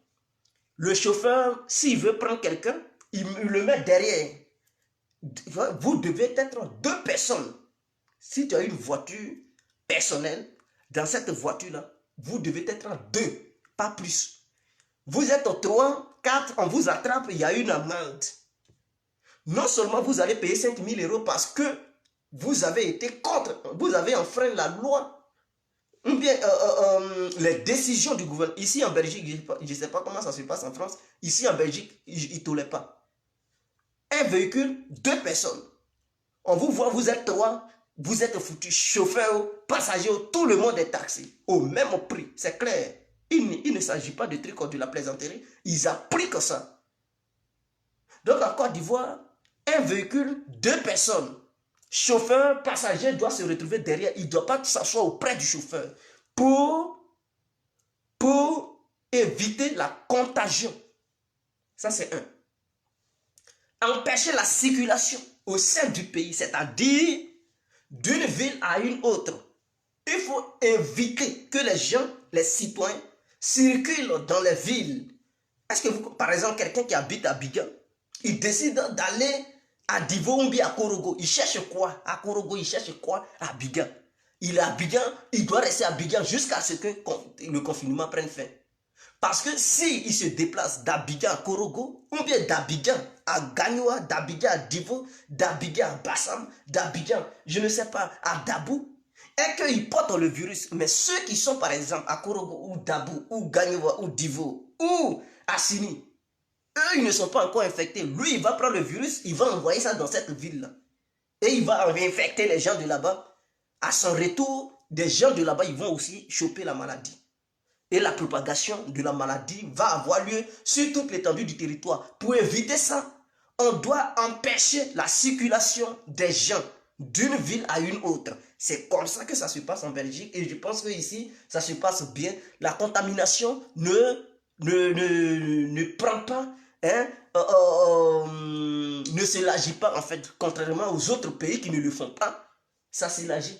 Le chauffeur, s'il veut prendre quelqu'un, il le met derrière. Vous devez être 2 personnes. Si tu as une voiture personnelle, dans cette voiture-là, vous devez être 2, pas plus. Vous êtes 3, 4, on vous attrape, il y a une amende. Non seulement vous allez payer 5 000 € parce que vous avez été contre, vous avez enfreint la loi, ou bien les décisions du gouvernement. Ici en Belgique, je ne sais pas comment ça se passe en France, ici en Belgique, ils ne tolèrent pas. Un véhicule, 2 personnes. On vous voit, vous êtes 3, vous êtes foutus, chauffeur, passager, tout le monde est taxé au même prix, c'est clair. Il ne s'agit pas de trucs de la plaisanterie, ils appliquent ça. Donc en Côte d'Ivoire, un véhicule, 2 personnes. Chauffeur, passager doit se retrouver derrière. Il ne doit pas s'asseoir auprès du chauffeur pour éviter la contagion. Ça, c'est un. Empêcher la circulation au sein du pays, c'est-à-dire d'une ville à une autre. Il faut éviter que les gens les citoyens circulent dans les villes. Est-ce que vous, par exemple, quelqu'un qui habite à Abidjan, il décide d'aller à Divo ou bien à Korogo, il cherche quoi? À Korogo, il cherche quoi? À Abidjan. Il est à Abidjan, il doit rester à Abidjan jusqu'à ce que le confinement prenne fin. Parce que s'il se déplace d'Abidjan à Korogo, ou bien d'Abidjan à Gagnoa, d'Abidjan à Divo, d'Abidjan à Bassam, d'Abidjan, je ne sais pas, à Dabou, et qu'ils portent le virus, mais ceux qui sont par exemple à Korogo, ou Dabou, ou Gagnoa, ou Divo, ou à Sini, eux, ils ne sont pas encore infectés. Lui, il va prendre le virus, il va envoyer ça dans cette ville-là. Et il va infecter les gens de là-bas. À son retour, des gens de là-bas, ils vont aussi choper la maladie. Et la propagation de la maladie va avoir lieu sur toute l'étendue du territoire. Pour éviter ça, on doit empêcher la circulation des gens d'une ville à une autre. C'est comme ça que ça se passe en Belgique. Et je pense qu'ici, ça se passe bien. La contamination ne prend pas, hein, ne s'élargit pas en fait. Contrairement aux autres pays qui ne le font pas, ça s'élargit.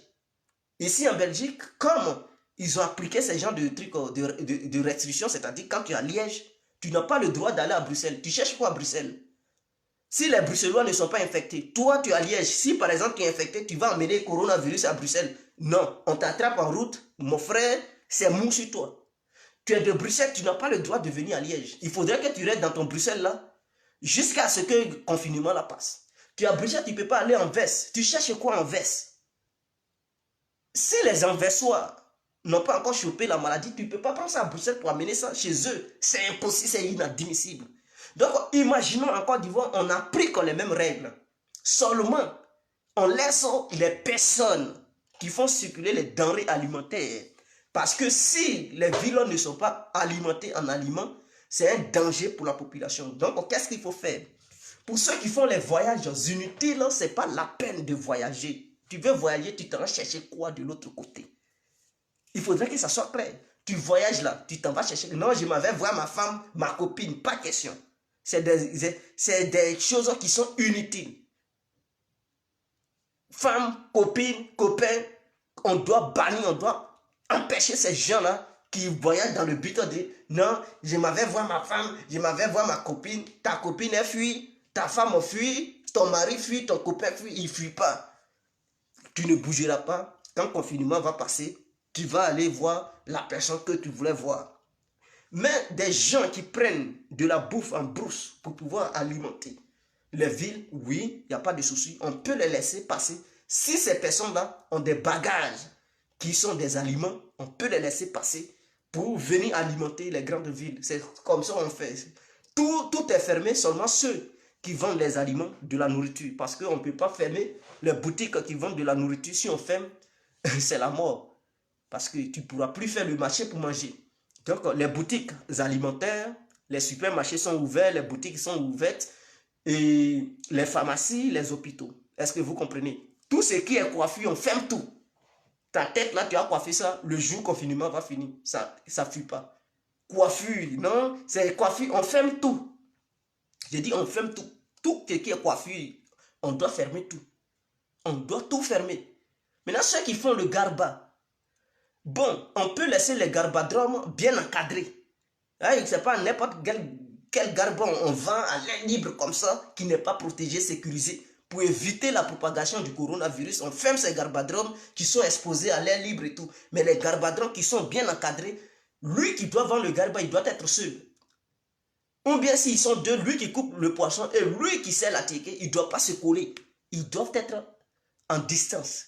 Ici en Belgique, comme ils ont appliqué ces genres de trucs de restrictions, c'est-à-dire quand tu es à Liège, tu n'as pas le droit d'aller à Bruxelles. Tu cherches quoi à Bruxelles? Si les Bruxellois ne sont pas infectés, toi tu es à Liège, si par exemple tu es infecté, tu vas emmener le coronavirus à Bruxelles. Non, on t'attrape en route, mon frère, c'est mou sur toi. Tu es de Bruxelles, tu n'as pas le droit de venir à Liège. Il faudrait que tu restes dans ton Bruxelles là, jusqu'à ce que le confinement la passe. Tu es à Bruxelles, tu ne peux pas aller en Vesse. Tu cherches quoi en Vesse? Si les Anversois n'ont pas encore chopé la maladie, tu ne peux pas prendre ça à Bruxelles pour amener ça chez eux. C'est impossible, c'est inadmissible. Donc, imaginons en Côte d'Ivoire, on applique les mêmes règles. Seulement, on laisse les personnes qui font circuler les denrées alimentaires. Parce que si les villes ne sont pas alimentées en aliments, c'est un danger pour la population. Donc, qu'est-ce qu'il faut faire? Pour ceux qui font les voyages inutiles, ce n'est pas la peine de voyager. Tu veux voyager, tu t'en vas chercher quoi de l'autre côté? Il faudrait que ça soit clair. Tu voyages là, tu t'en vas chercher. Non, je m'en vais voir ma femme, ma copine, pas question. C'est des choses qui sont inutiles. Femme, copine, copain, on doit bannir, on doit empêcher ces gens-là qui voyagent dans le but de non, je m'en vais voir ma femme, je m'en vais voir ma copine, ta copine elle fuit, ta femme fuit, ton mari fuit, ton copain fuit, il ne fuit pas. Tu ne bougeras pas. Quand le confinement va passer, tu vas aller voir la personne que tu voulais voir. Mais des gens qui prennent de la bouffe en brousse pour pouvoir alimenter les villes, oui, il n'y a pas de souci. On peut les laisser passer. Si ces personnes-là ont des bagages qui sont des aliments, on peut les laisser passer pour venir alimenter les grandes villes. C'est comme ça qu'on fait. Tout est fermé, seulement ceux qui vendent les aliments, de la nourriture. Parce qu'on ne peut pas fermer les boutiques qui vendent de la nourriture. Si on ferme, c'est la mort. Parce que tu ne pourras plus faire le marché pour manger. Donc, les boutiques alimentaires, les supermarchés sont ouverts, les boutiques sont ouvertes, et les pharmacies, les hôpitaux. Est-ce que vous comprenez? Tout ce qui est coiffure, on ferme tout. Ta tête, là, tu as coiffé ça, le jour du confinement va finir. Ça ne fuit pas. Coiffure, non, c'est coiffure, on ferme tout. J'ai dit, on ferme tout. Tout ce qui est coiffure, on doit fermer tout. On doit tout fermer. Maintenant, ceux qui font le garba, bon, on peut laisser les garbadromes bien encadrés. C'est pas n'importe quel garba on vend à l'air libre comme ça, qui n'est pas protégé, sécurisé. Pour éviter la propagation du coronavirus, on ferme ces garbadromes qui sont exposés à l'air libre et tout. Mais les garbadromes qui sont bien encadrés, lui qui doit vendre le garba, il doit être seul. Ou bien s'ils sont deux, lui qui coupe le poisson et lui qui sait la ticket, ils ne doivent pas se coller. Ils doivent être en distance.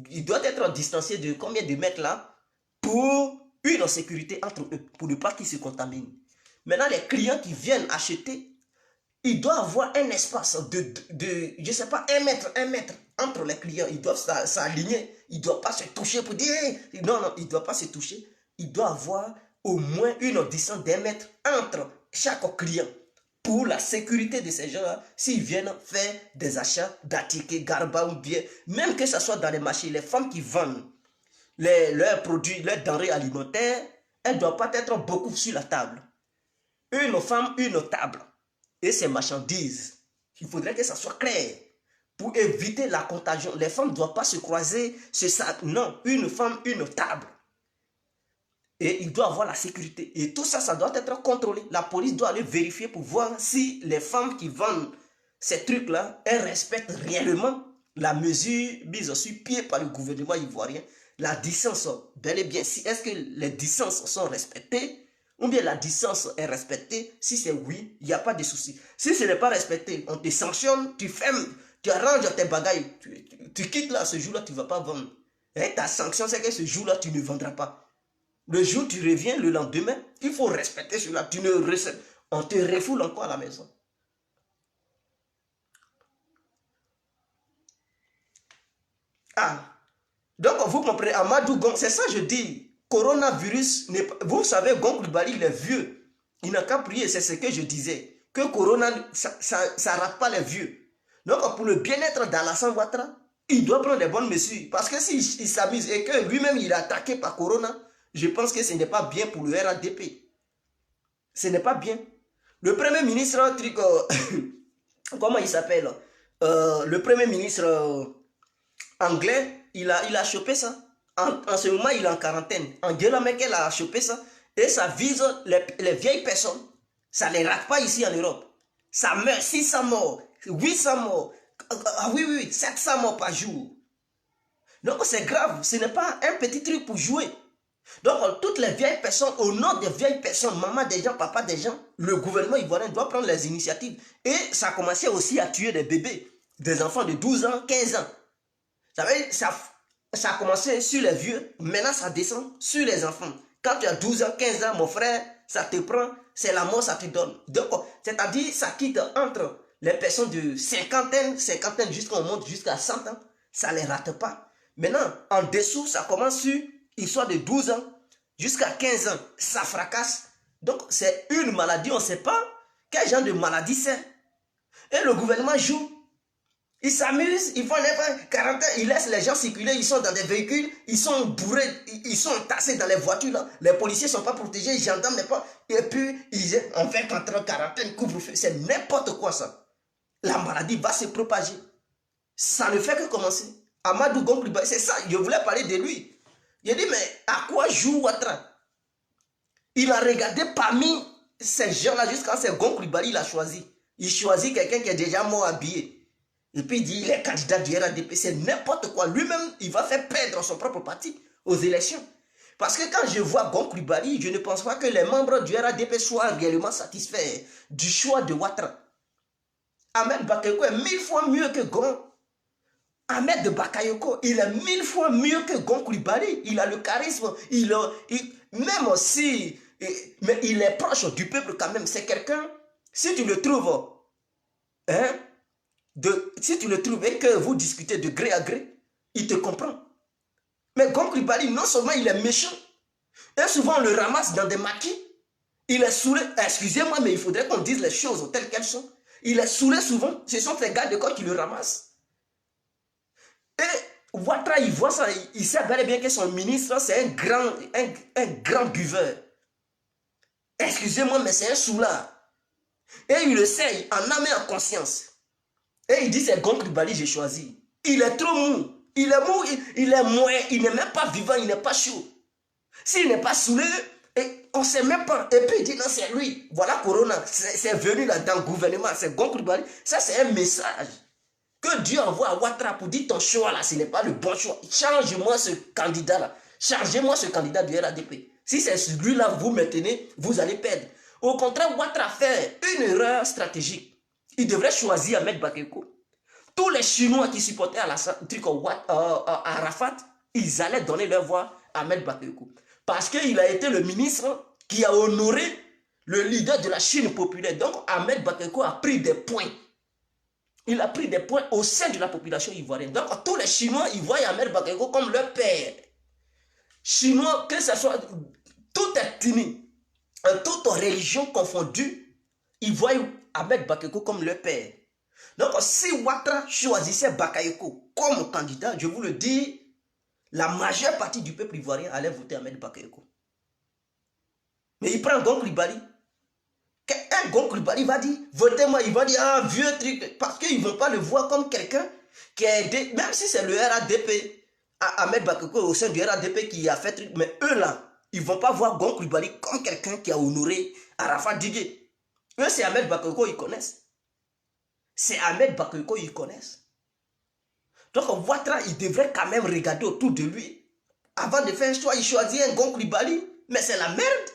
Ils doivent être distanciés de combien de mètres là pour une sécurité entre eux, pour ne pas qu'ils se contaminent. Maintenant, les clients qui viennent acheter, ils doivent avoir un espace de je ne sais pas, un mètre entre les clients. Ils doivent s'aligner. Ils ne doivent pas se toucher pour dire non, non, ils ne doivent pas se toucher. Ils doivent avoir au moins une distance d'1 mètre entre chaque client pour la sécurité de ces gens-là, s'ils viennent faire des achats d'articles, garba ou bien, même que ce soit dans les marchés, les femmes qui vendent leurs produits, leurs denrées alimentaires, elles ne doivent pas être beaucoup sur la table. Une femme, une table. Et ces marchandises, il faudrait que ça soit clair. Pour éviter la contagion, les femmes ne doivent pas se croiser, non, une femme, une table. Et il doit avoir la sécurité. Et tout ça, ça doit être contrôlé. La police doit aller vérifier pour voir si les femmes qui vendent ces trucs-là, elles respectent réellement la mesure mise sur pied par le gouvernement ivoirien. La distance, bel et bien, si, est-ce que les distances sont respectées ou bien la distance est respectée? Si c'est oui, il n'y a pas de souci. Si ce n'est pas respecté, on te sanctionne, tu fermes, tu arranges tes bagailles, tu quittes là, ce jour-là, tu ne vas pas vendre. Et ta sanction, c'est que ce jour-là, tu ne vendras pas. Le jour où tu reviens, le lendemain, il faut respecter cela. Tu ne on te refoule encore à la maison. Ah, donc vous comprenez, Amadou Gon, c'est ça que je dis. Coronavirus, vous savez, Gon Coulibaly, il est vieux. Il n'a qu'à prier, c'est ce que je disais. Que Corona, ça ne rate pas les vieux. Donc pour le bien-être d'Alassane Ouattara, il doit prendre des bonnes mesures. Parce que s'il s'amuse et que lui-même il est attaqué par Corona, je pense que ce n'est pas bien pour le RADP. Ce n'est pas bien. Le premier ministre, comment il s'appelle, le premier ministre anglais, il a chopé ça. En ce moment, il est en quarantaine. Angela Merkel a chopé ça. Et ça vise les vieilles personnes. Ça ne les rate pas ici en Europe. Ça meurt 600 morts, 800 morts. Oui, 700 morts par jour. Donc c'est grave. Ce n'est pas un petit truc pour jouer. Donc, toutes les vieilles personnes, au nom des vieilles personnes, maman des gens, papa des gens, le gouvernement ivoirien doit prendre les initiatives. Et ça a commencé aussi à tuer des bébés, des enfants de 12 ans, 15 ans. Ça a commencé sur les vieux, maintenant ça descend sur les enfants. Quand tu as 12 ans, 15 ans, mon frère, ça te prend, c'est la mort, ça te donne. Donc, c'est-à-dire, ça quitte entre les personnes de cinquantaine jusqu'à monte jusqu'à 100 ans, ça ne les rate pas. Maintenant, en dessous, ça commence sur histoire de 12 ans jusqu'à 15 ans, ça fracasse. Donc, c'est une maladie, on ne sait pas quel genre de maladie c'est. Et le gouvernement joue. Ils s'amusent, ils font les 40 ans, ils laissent les gens circuler, ils sont dans des véhicules, ils sont bourrés, ils sont entassés dans les voitures là. Les policiers ne sont pas protégés, les gendarmes n'est pas. Et puis, on fait contre quarantaine, couvre-feu. C'est n'importe quoi ça. La maladie va se propager. Ça ne fait que commencer. Amadou Gon Coulibaly, c'est ça, je voulais parler de lui. Il dit, mais à quoi joue Ouattara? Il a regardé parmi ces gens-là jusqu'à ce Gon Coulibaly, il a choisi. Il choisit quelqu'un qui est déjà mort habillé. Et puis il dit, il est candidat du RADP, c'est n'importe quoi. Lui-même, il va faire perdre son propre parti aux élections. Parce que quand je vois Gon Coulibaly, je ne pense pas que les membres du RADP soient réellement satisfaits du choix de Ouattara. Ahmed Bakayoko est 1000 fois mieux que Gon. Ahmed Bakayoko, il est 1000 fois mieux que Gon Coulibaly. Il a le charisme. Même si... Mais il est proche du peuple quand même. C'est quelqu'un, si tu le trouves... si tu le trouves et que vous discutez de gré à gré, il te comprend. Mais Gon Coulibaly, non seulement il est méchant, et souvent on le ramasse dans des maquis, il est saoulé. Excusez-moi, mais il faudrait qu'on dise les choses telles qu'elles sont. Il est saoulé souvent. Ce sont ces gars de corps qui le ramassent. Et Ouattara, il voit ça, il sait bel et bien que son ministre, c'est un grand buveur. Excusez-moi, mais c'est un soulard. Et il le sait, en âme et en conscience. Et il dit, c'est Gon Coulibaly, j'ai choisi. Il est trop mou. Il est mou, il est moyen, il n'est même pas vivant, il n'est pas chaud. S'il n'est pas saoulé, on ne sait même pas. Et puis il dit, non, c'est lui. Voilà Corona, c'est venu là dans le gouvernement, c'est Gon Coulibaly. Ça, c'est un message que Dieu envoie à Ouattara pour dire, ton choix là, ce n'est pas le bon choix. Change-moi ce candidat là. Changez-moi ce candidat du RADP. Si c'est celui-là vous maintenez, vous allez perdre. Au contraire, Ouattara fait une erreur stratégique. Il devrait choisir Ahmed Bakayoko. Tous les Chinois qui supportaient Arafat, ils allaient donner leur voix à Ahmed Bakayoko. Parce qu'il a été le ministre qui a honoré le leader de la Chine populaire. Donc Ahmed Bakayoko a pris des points. Il a pris des points au sein de la population ivoirienne. Donc tous les Chinois, ils voient Ahmed Bakayoko comme leur père. Chinois, que ce soit toute ethnie, toute religion confondue, ils voient Ahmed Bakayoko comme leur père. Donc, si Ouattara choisissait Bakayoko comme candidat, je vous le dis, la majeure partie du peuple ivoirien allait voter Ahmed Bakayoko. Mais il prend Gon Coulibaly. Un Gon Coulibaly va dire, votez-moi, il va dire, ah, vieux truc, parce qu'ils ne vont pas le voir comme quelqu'un qui a aidé, même si c'est le RADP, Ahmed Bakayoko au sein du RADP qui a fait truc, mais eux là, Ils ne vont pas voir Gon Coulibaly comme quelqu'un qui a honoré Arafat Didier. Eux, c'est Ahmed Bakayoko, ils connaissent. C'est Ahmed Bakayoko, ils connaissent. Donc, Ouattara, il devrait quand même regarder autour de lui. Avant de faire un choix, il choisit un Gon Coulibaly. Mais c'est la merde.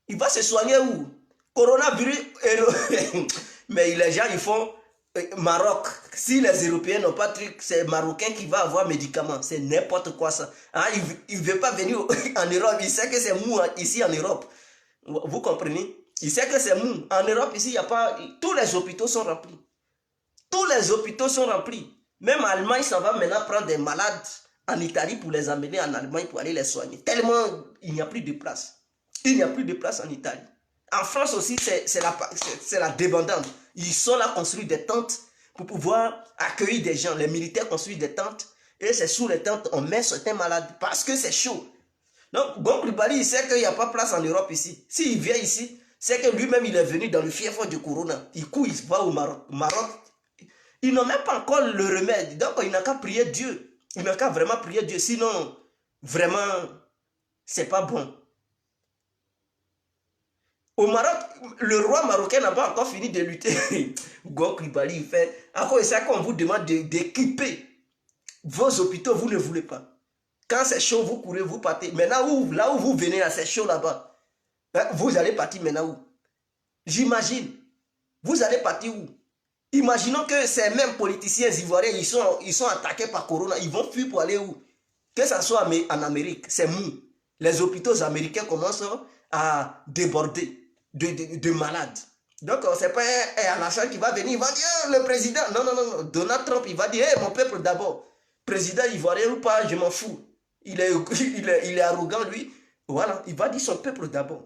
Il va se soigner où? Coronavirus. Mais les gens, ils font Maroc. Si les Européens n'ont pas de truc, c'est Marocain qui va avoir médicaments. C'est n'importe quoi ça. Hein? Il ne veut pas venir en Europe. Il sait que c'est mou ici en Europe. Vous comprenez? Il sait que c'est mou. En Europe, ici, il n'y a pas... Tous les hôpitaux sont remplis. Tous les hôpitaux sont remplis. Même en Allemagne, ça va maintenant prendre des malades en Italie pour les amener en Allemagne pour aller les soigner. Tellement il n'y a plus de place. Il n'y a plus de place en Italie. En France aussi, c'est la débandante. Ils sont là construire des tentes pour pouvoir accueillir des gens. Les militaires construisent des tentes et c'est sous les tentes on met certains malades parce que c'est chaud. Donc, Gon Coulibaly, il sait qu'il n'y a pas place en Europe ici. S'il vient ici, c'est que lui-même, il est venu dans le fief du Corona. Il court, il va au Maroc. Il n'a même pas encore le remède. Donc, il n'a qu'à prier Dieu. Il n'a qu'à vraiment prier Dieu. Sinon, vraiment, c'est pas bon. Au Maroc, le roi marocain n'a pas encore fini de lutter. Gon Coulibaly, il fait. Encore ça, qu'on vous demande d'équiper vos hôpitaux, vous ne voulez pas. Quand c'est chaud, vous courez, vous partez. Maintenant, là où vous venez, c'est chaud là-bas. Vous allez partir maintenant où? J'imagine. Vous allez partir où? Imaginons que ces mêmes politiciens ivoiriens, ils sont attaqués par Corona. Ils vont fuir pour aller où? Que ce soit en Amérique, c'est mou. Les hôpitaux américains commencent à déborder de malades. Donc, c'est pas un Alassane qui va venir, il va dire, le président, non, Donald Trump, il va dire, hey, mon peuple d'abord. Président ivoirien ou pas, je m'en fous. Il est arrogant, lui. Voilà, il va dire son peuple d'abord.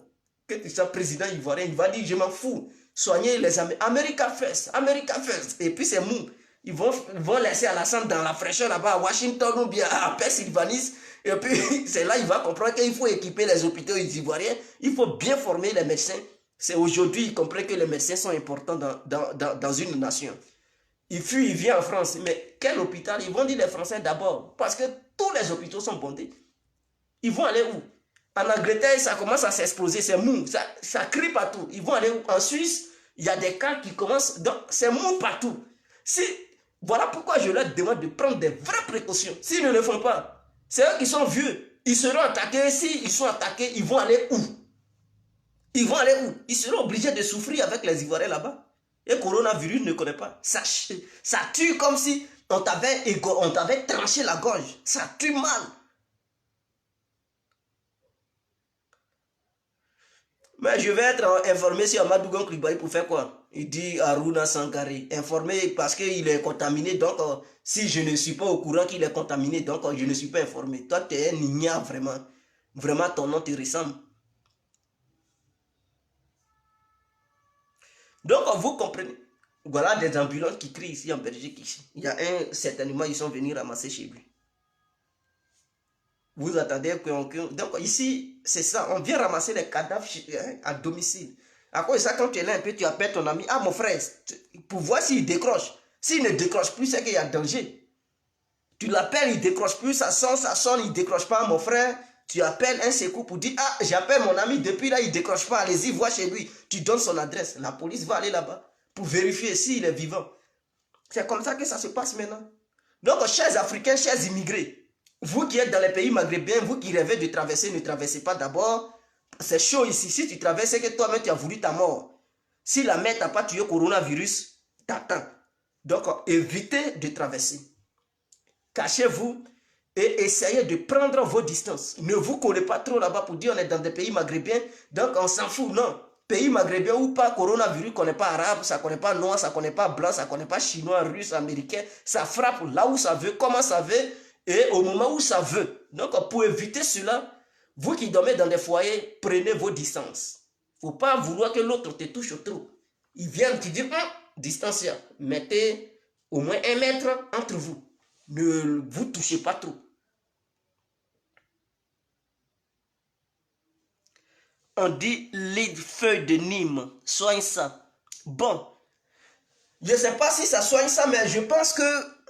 Que tu sois président ivoirien, il va dire, je m'en fous. Soignez les America First, America First. Et puis c'est mou. Ils vont laisser Alassane dans la fraîcheur là-bas à Washington ou bien à Pennsylvanie. Et puis c'est là qu'il va comprendre qu'il faut équiper les hôpitaux ivoiriens. Il faut bien former les médecins. C'est aujourd'hui qu'il comprend que les médecins sont importants dans une nation. Il fuit, il vient en France. Mais quel hôpital? Ils vont dire les Français d'abord. Parce que tous les hôpitaux sont bondés. Ils vont aller où? En Angleterre, ça commence à s'exploser, c'est mou, ça crie partout. Ils vont aller où? En Suisse, il y a des cas qui commencent, donc c'est mou partout. Voilà pourquoi je leur demande de prendre des vraies précautions. S'ils ne le font pas, c'est eux qui sont vieux. Ils seront attaqués. S'ils sont attaqués, ils vont aller où? Ils vont aller où? Ils seront obligés de souffrir avec les Ivoiriens là-bas. Et coronavirus ne connaît pas. Ça tue comme si on t'avait tranché la gorge. Ça tue mal. Mais je vais être informé sur Amadou Gon Coulibaly pour faire quoi? Il dit Aruna Sankari. Informé parce qu'il est contaminé. Donc, si je ne suis pas au courant qu'il est contaminé, donc je ne suis pas informé. Toi, tu es un ignare vraiment. Vraiment, ton nom te ressemble. Donc, vous comprenez. Voilà des ambulances qui crient ici en Belgique. Ici. Il y a certainement, ils sont venus ramasser chez lui. Vous attendez que... Donc ici, c'est ça. On vient ramasser les cadavres à domicile. À cause de ça, quand tu es là un peu, tu appelles ton ami. Ah, mon frère, pour voir s'il décroche. S'il ne décroche plus, c'est qu'il y a danger. Tu l'appelles, il décroche plus, ça sonne, il ne décroche pas, mon frère. Tu appelles un secours pour dire, ah, j'appelle mon ami, depuis là, il ne décroche pas. Allez-y, vois chez lui. Tu donnes son adresse. La police va aller là-bas pour vérifier s'il est vivant. C'est comme ça que ça se passe maintenant. Donc, chers Africains, chers immigrés, vous qui êtes dans les pays maghrébins, vous qui rêvez de traverser, ne traversez pas d'abord. C'est chaud ici. Si tu traverses, c'est que toi-même, tu as voulu ta mort. Si la mer t'a pas tué coronavirus, t'attends. Donc, évitez de traverser. Cachez-vous et essayez de prendre vos distances. Ne vous collez pas trop là-bas pour dire on est dans des pays maghrébins, donc on s'en fout. Non. Pays maghrébin ou pas, coronavirus, ne connaît pas arabe, ça ne connaît pas noir, ça ne connaît pas blanc, ça ne connaît pas chinois, russe, américain. Ça frappe là où ça veut, comment ça veut. Et au moment où ça veut. Donc, pour éviter cela, vous qui dormez dans des foyers, prenez vos distances. Il ne faut pas vouloir que l'autre te touche trop. Il vient te dire, distance, mettez au moins 1 mètre entre vous. Ne vous touchez pas trop. On dit les feuilles de Nîmes, soigne ça. Bon, je ne sais pas si ça soigne ça, mais je pense que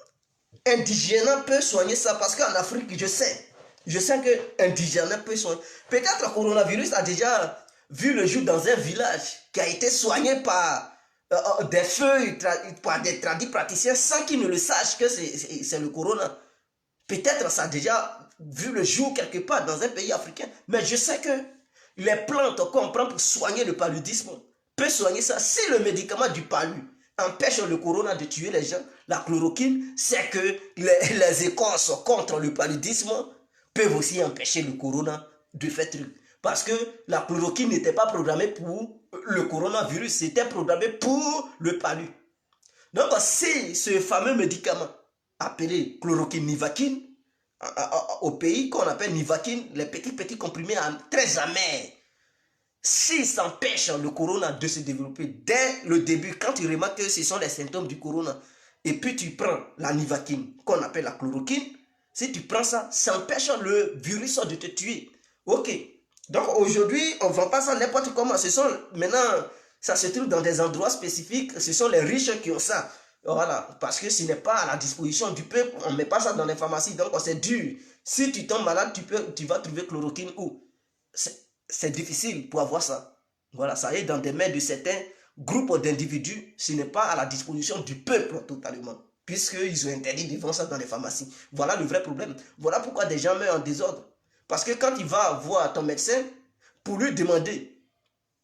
Indigène peut soigner ça parce qu'en Afrique, je sais que indigène peut soigner. Peut-être le coronavirus a déjà vu le jour dans un village qui a été soigné par des feuilles, par des praticiens sans qu'ils ne le sachent que c'est le corona. Peut-être ça a déjà vu le jour quelque part dans un pays africain. Mais je sais que les plantes qu'on prend pour soigner le paludisme peut soigner ça. Si le médicament du palu empêche le corona de tuer les gens, la chloroquine, c'est que les écorces contre le paludisme peuvent aussi empêcher le corona de faire truc. Parce que la chloroquine n'était pas programmée pour le coronavirus, c'était programmé pour le palu. Donc, si ce fameux médicament appelé chloroquine nivaquine, au pays qu'on appelle nivaquine, les petits comprimés très amers, si ça empêche le corona de se développer dès le début, quand tu remarques que ce sont les symptômes du corona, et puis tu prends la nivaquine, qu'on appelle la chloroquine, si tu prends ça, ça empêche le virus de te tuer. Ok. Donc aujourd'hui, on ne vend pas ça n'importe comment. Ce sont maintenant, ça se trouve dans des endroits spécifiques. Ce sont les riches qui ont ça. Voilà. Parce que ce n'est pas à la disposition du peuple. On ne met pas ça dans les pharmacies. Donc c'est dur. Si tu tombes malade, tu vas trouver chloroquine où? C'est difficile pour avoir ça. Voilà, ça est dans des mains de certains groupes d'individus. Ce n'est pas à la disposition du peuple totalement. Puisqu'ils ont interdit de vendre ça dans les pharmacies. Voilà le vrai problème. Voilà pourquoi des gens meurent en désordre. Parce que quand il va voir ton médecin pour lui demander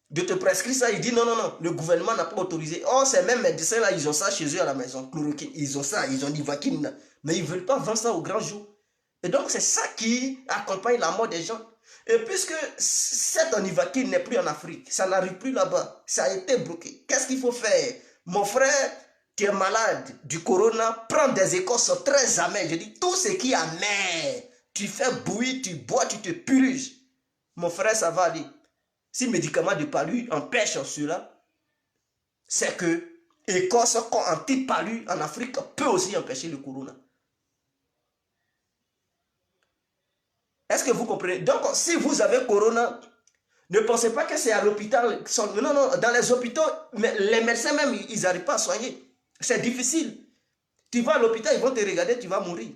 de te prescrire ça, il dit non, non, non, le gouvernement n'a pas autorisé. Oh, ces mêmes médecins-là, ils ont ça chez eux à la maison. Chloroquine, ils ont ça, ils ont Nivaquine. Mais ils ne veulent pas vendre ça au grand jour. Et donc, c'est ça qui accompagne la mort des gens. Et puisque cette Nivaquine n'est plus en Afrique, ça n'arrive plus là-bas, ça a été bloqué. Qu'est-ce qu'il faut faire? Mon frère, tu es malade du corona, prends des écorces très amères. Je dis, tout ce qui est amer, tu fais bouillir, tu bois, tu te purges. Mon frère, ça va aller. Si le médicament de palu empêche cela, c'est que écorce anti-palu en Afrique peut aussi empêcher le corona. Est-ce que vous comprenez? Donc, si vous avez corona, ne pensez pas que c'est à l'hôpital. Non, non, dans les hôpitaux, les médecins même, ils n'arrivent pas à soigner. C'est difficile. Tu vas à l'hôpital, ils vont te regarder, tu vas mourir.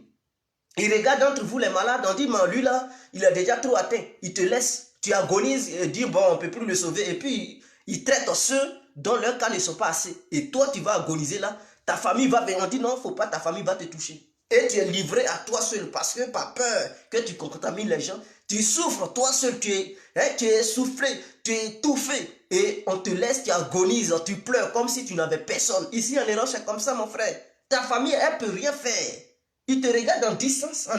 Ils regardent entre vous les malades, on dit, mais lui là, il a déjà trop atteint. Il te laisse, tu agonises, et dit, bon, on ne peut plus le sauver. Et puis, ils traitent ceux dont leurs cas ne sont pas assez. Et toi, tu vas agoniser là. Ta famille va venir, on dit, non, il ne faut pas, ta famille va te toucher. Et tu es livré à toi seul parce que par peur que tu contamines les gens, tu souffres toi seul, tu es soufflé, tu es étouffé et on te laisse, tu agonises, tu pleures comme si tu n'avais personne. Ici en Iran, c'est comme ça mon frère. Ta famille, elle ne peut rien faire. Ils te regardent en distance,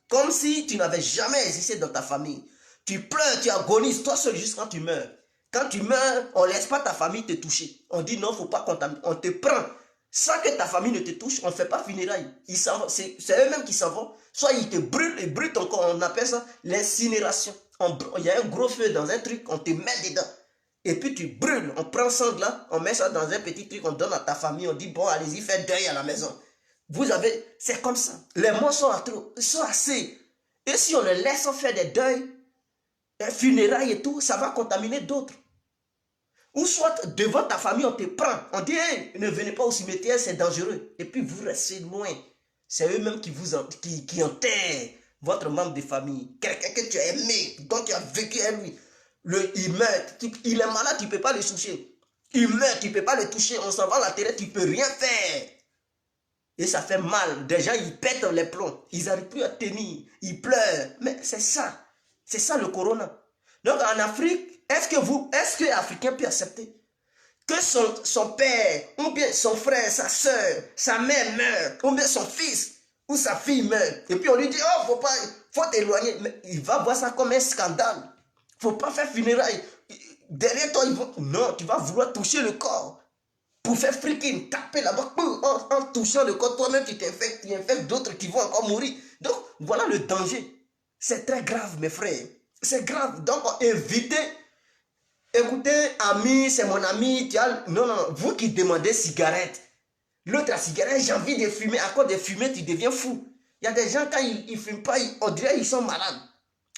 comme si tu n'avais jamais existé dans ta famille. Tu pleures, tu agonises toi seul jusqu'à quand tu meurs. Quand tu meurs, on ne laisse pas ta famille te toucher. On dit non, il ne faut pas contaminer. On te prend. Sans que ta famille ne te touche, on ne fait pas funérailles. C'est eux-mêmes qui s'en vont. Soit ils te brûlent, ils brûlent ton corps. On appelle ça l'incinération. Il y a un gros feu dans un truc, on te met dedans. Et puis tu brûles. On prend sang là, on met ça dans un petit truc, on donne à ta famille. On dit, bon, allez-y, faites deuil à la maison. Vous avez, c'est comme ça. Les morts sont assez. Et si on les laisse faire des deuils, des funérailles et tout, ça va contaminer d'autres. Ou soit devant ta famille, on te prend. On dit, hey, ne venez pas au cimetière, c'est dangereux. Et puis vous restez loin. C'est eux-mêmes qui enterrent votre membre de famille. Quelqu'un que tu as aimé, dont tu as vécu avec lui. Il meurt. Il est malade, tu ne peux pas le toucher. Il meurt, tu ne peux pas le toucher. On s'en va à la terre, tu ne peux rien faire. Et ça fait mal. Des gens, ils pètent les plombs. Ils n'arrivent plus à tenir. Ils pleurent. Mais c'est ça. C'est ça le corona. Donc en Afrique, est-ce que l'Africain peut accepter que son père, ou bien son frère, sa soeur, sa mère meurt, ou bien son fils, ou sa fille meurt, et puis on lui dit, oh, faut t'éloigner. Mais il va voir ça comme un scandale. Il ne faut pas faire funérailles. Derrière toi, non, tu vas vouloir toucher le corps. Pour faire freaking, taper là-bas, en touchant le corps, toi-même tu t'infectes, tu infectes d'autres qui vont encore mourir. Donc, voilà le danger. C'est très grave, mes frères. C'est grave. Donc, évitez. Écoutez, ami, c'est mon ami. Non, non, vous qui demandez cigarette. L'autre a cigarette, j'ai envie de fumer. À cause de fumer, tu deviens fou. Il y a des gens, quand ils ne fument pas, on dirait qu'ils sont malades.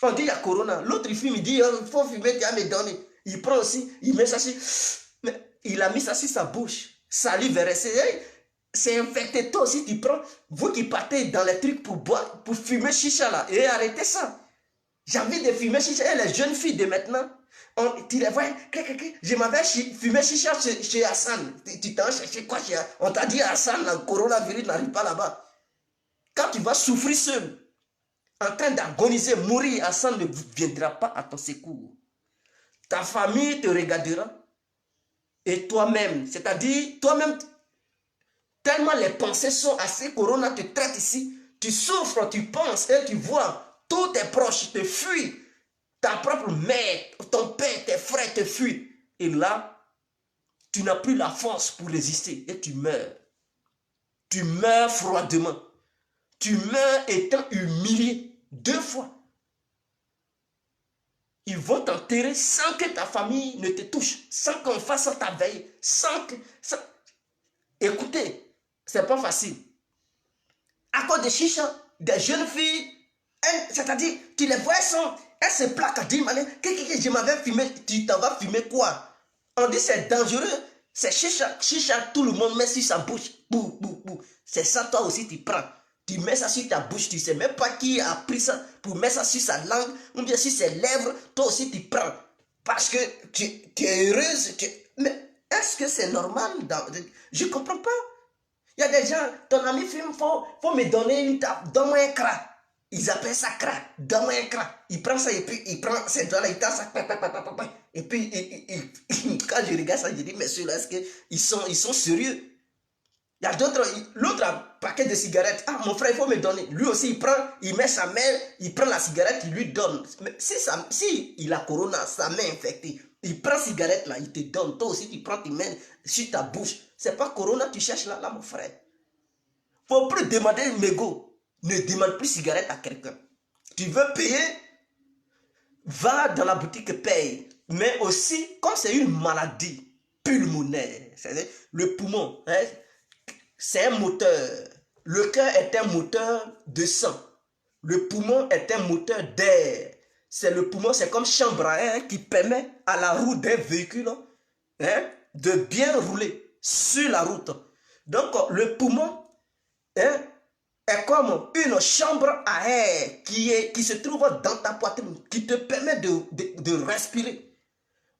On dit, il y a corona. L'autre, il fume, il dit, il faut fumer, tu vas me donner. Il prend aussi, il met ça sur... Mais il a mis ça sur sa bouche. Salive est resté. c'est infecté. Toi aussi, tu prends, vous qui partez dans les trucs pour boire, pour fumer chicha là, et arrêtez ça. J'ai envie de fumer chicha. Et les jeunes filles de maintenant, tu les vois, je m'avais fumé chicha chez Hassan. Tu t'en cherché quoi chez on t'a dit Hassan, le coronavirus n'arrive pas là-bas. Quand tu vas souffrir seul, en train d'agoniser, mourir, Hassan ne viendra pas à ton secours. Ta famille te regardera. Et toi-même, c'est-à-dire, toi-même, tellement les pensées sont assez, Corona te traite ici, tu souffres, tu penses et tu vois, tous tes proches te fuient, ta propre mère, ton père, tes frères te fuient. Et là, tu n'as plus la force pour résister et tu meurs. Tu meurs froidement. Tu meurs étant humilié 2 fois. Ils vont t'enterrer sans que ta famille ne te touche, sans qu'on fasse ta veille, sans que... Écoutez, c'est pas facile. À cause de chicha, des jeunes filles, c'est-à-dire, tu les vois, elles se plaquent à dire, je m'avais fumé, tu t'en vas fumer quoi? On dit c'est dangereux, c'est chicha, tout le monde met sur sa bouche. Bou, bou, bou. C'est ça, toi aussi, tu prends. Tu mets ça sur ta bouche, tu ne sais même pas qui a pris ça pour mettre ça sur sa langue ou bien sur ses lèvres, toi aussi tu prends. Parce que tu es heureuse. Mais est-ce que c'est normal? Je ne comprends pas. Il y a des gens, ton ami fume, faut me donner une tape, donne-moi un crack. Ils appellent ça crack, donne-moi un crack. Il prend ça et puis il prend ses doigts là, il tape ça. Et puis, quand je regarde ça, je dis, mais ceux-là, est-ce qu'ils sont sérieux? Il y a d'autres, l'autre a un paquet de cigarettes. Ah, mon frère, il faut me donner. Lui aussi, il prend, il met sa main, il prend la cigarette, il lui donne. Mais si il a corona, sa main infectée, il prend la cigarette là, il te donne. Toi aussi, tu prends tes mains sur ta bouche. C'est pas corona, tu cherches là, mon frère. Faut plus demander un mégot. Ne demande plus cigarette à quelqu'un. Tu veux payer? Va dans la boutique, paye. Mais aussi, comme c'est une maladie pulmonaire, c'est-à-dire le poumon, hein, c'est un moteur. Le cœur est un moteur de sang. Le poumon est un moteur d'air. C'est le poumon, c'est comme chambre à air qui permet à la roue d'un véhicule de bien rouler sur la route. Donc, le poumon est comme une chambre à air qui se trouve dans ta poitrine, qui te permet de respirer.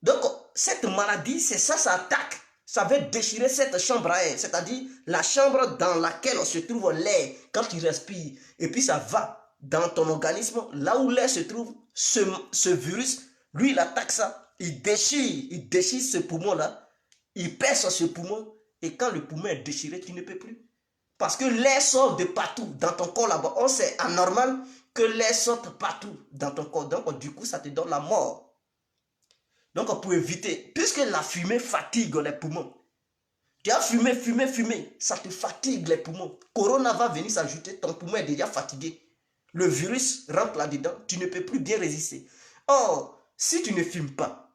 Donc, cette maladie, c'est ça, ça attaque. Ça va déchirer cette chambre à air, c'est-à-dire la chambre dans laquelle se trouve l'air quand tu respires. Et puis ça va dans ton organisme, là où l'air se trouve, ce virus, lui, il attaque ça. Il déchire ce poumon-là, il perce ce poumon, et quand le poumon est déchiré, tu ne peux plus. Parce que l'air sort de partout dans ton corps là-bas. Oh, c'est anormal que l'air sorte partout dans ton corps. Donc, du coup, ça te donne la mort. Donc, pour éviter, puisque la fumée fatigue les poumons, tu as fumé, ça te fatigue les poumons. Corona va venir s'ajouter, ton poumon est déjà fatigué. Le virus rentre là-dedans, tu ne peux plus bien résister. Or, si tu ne fumes pas,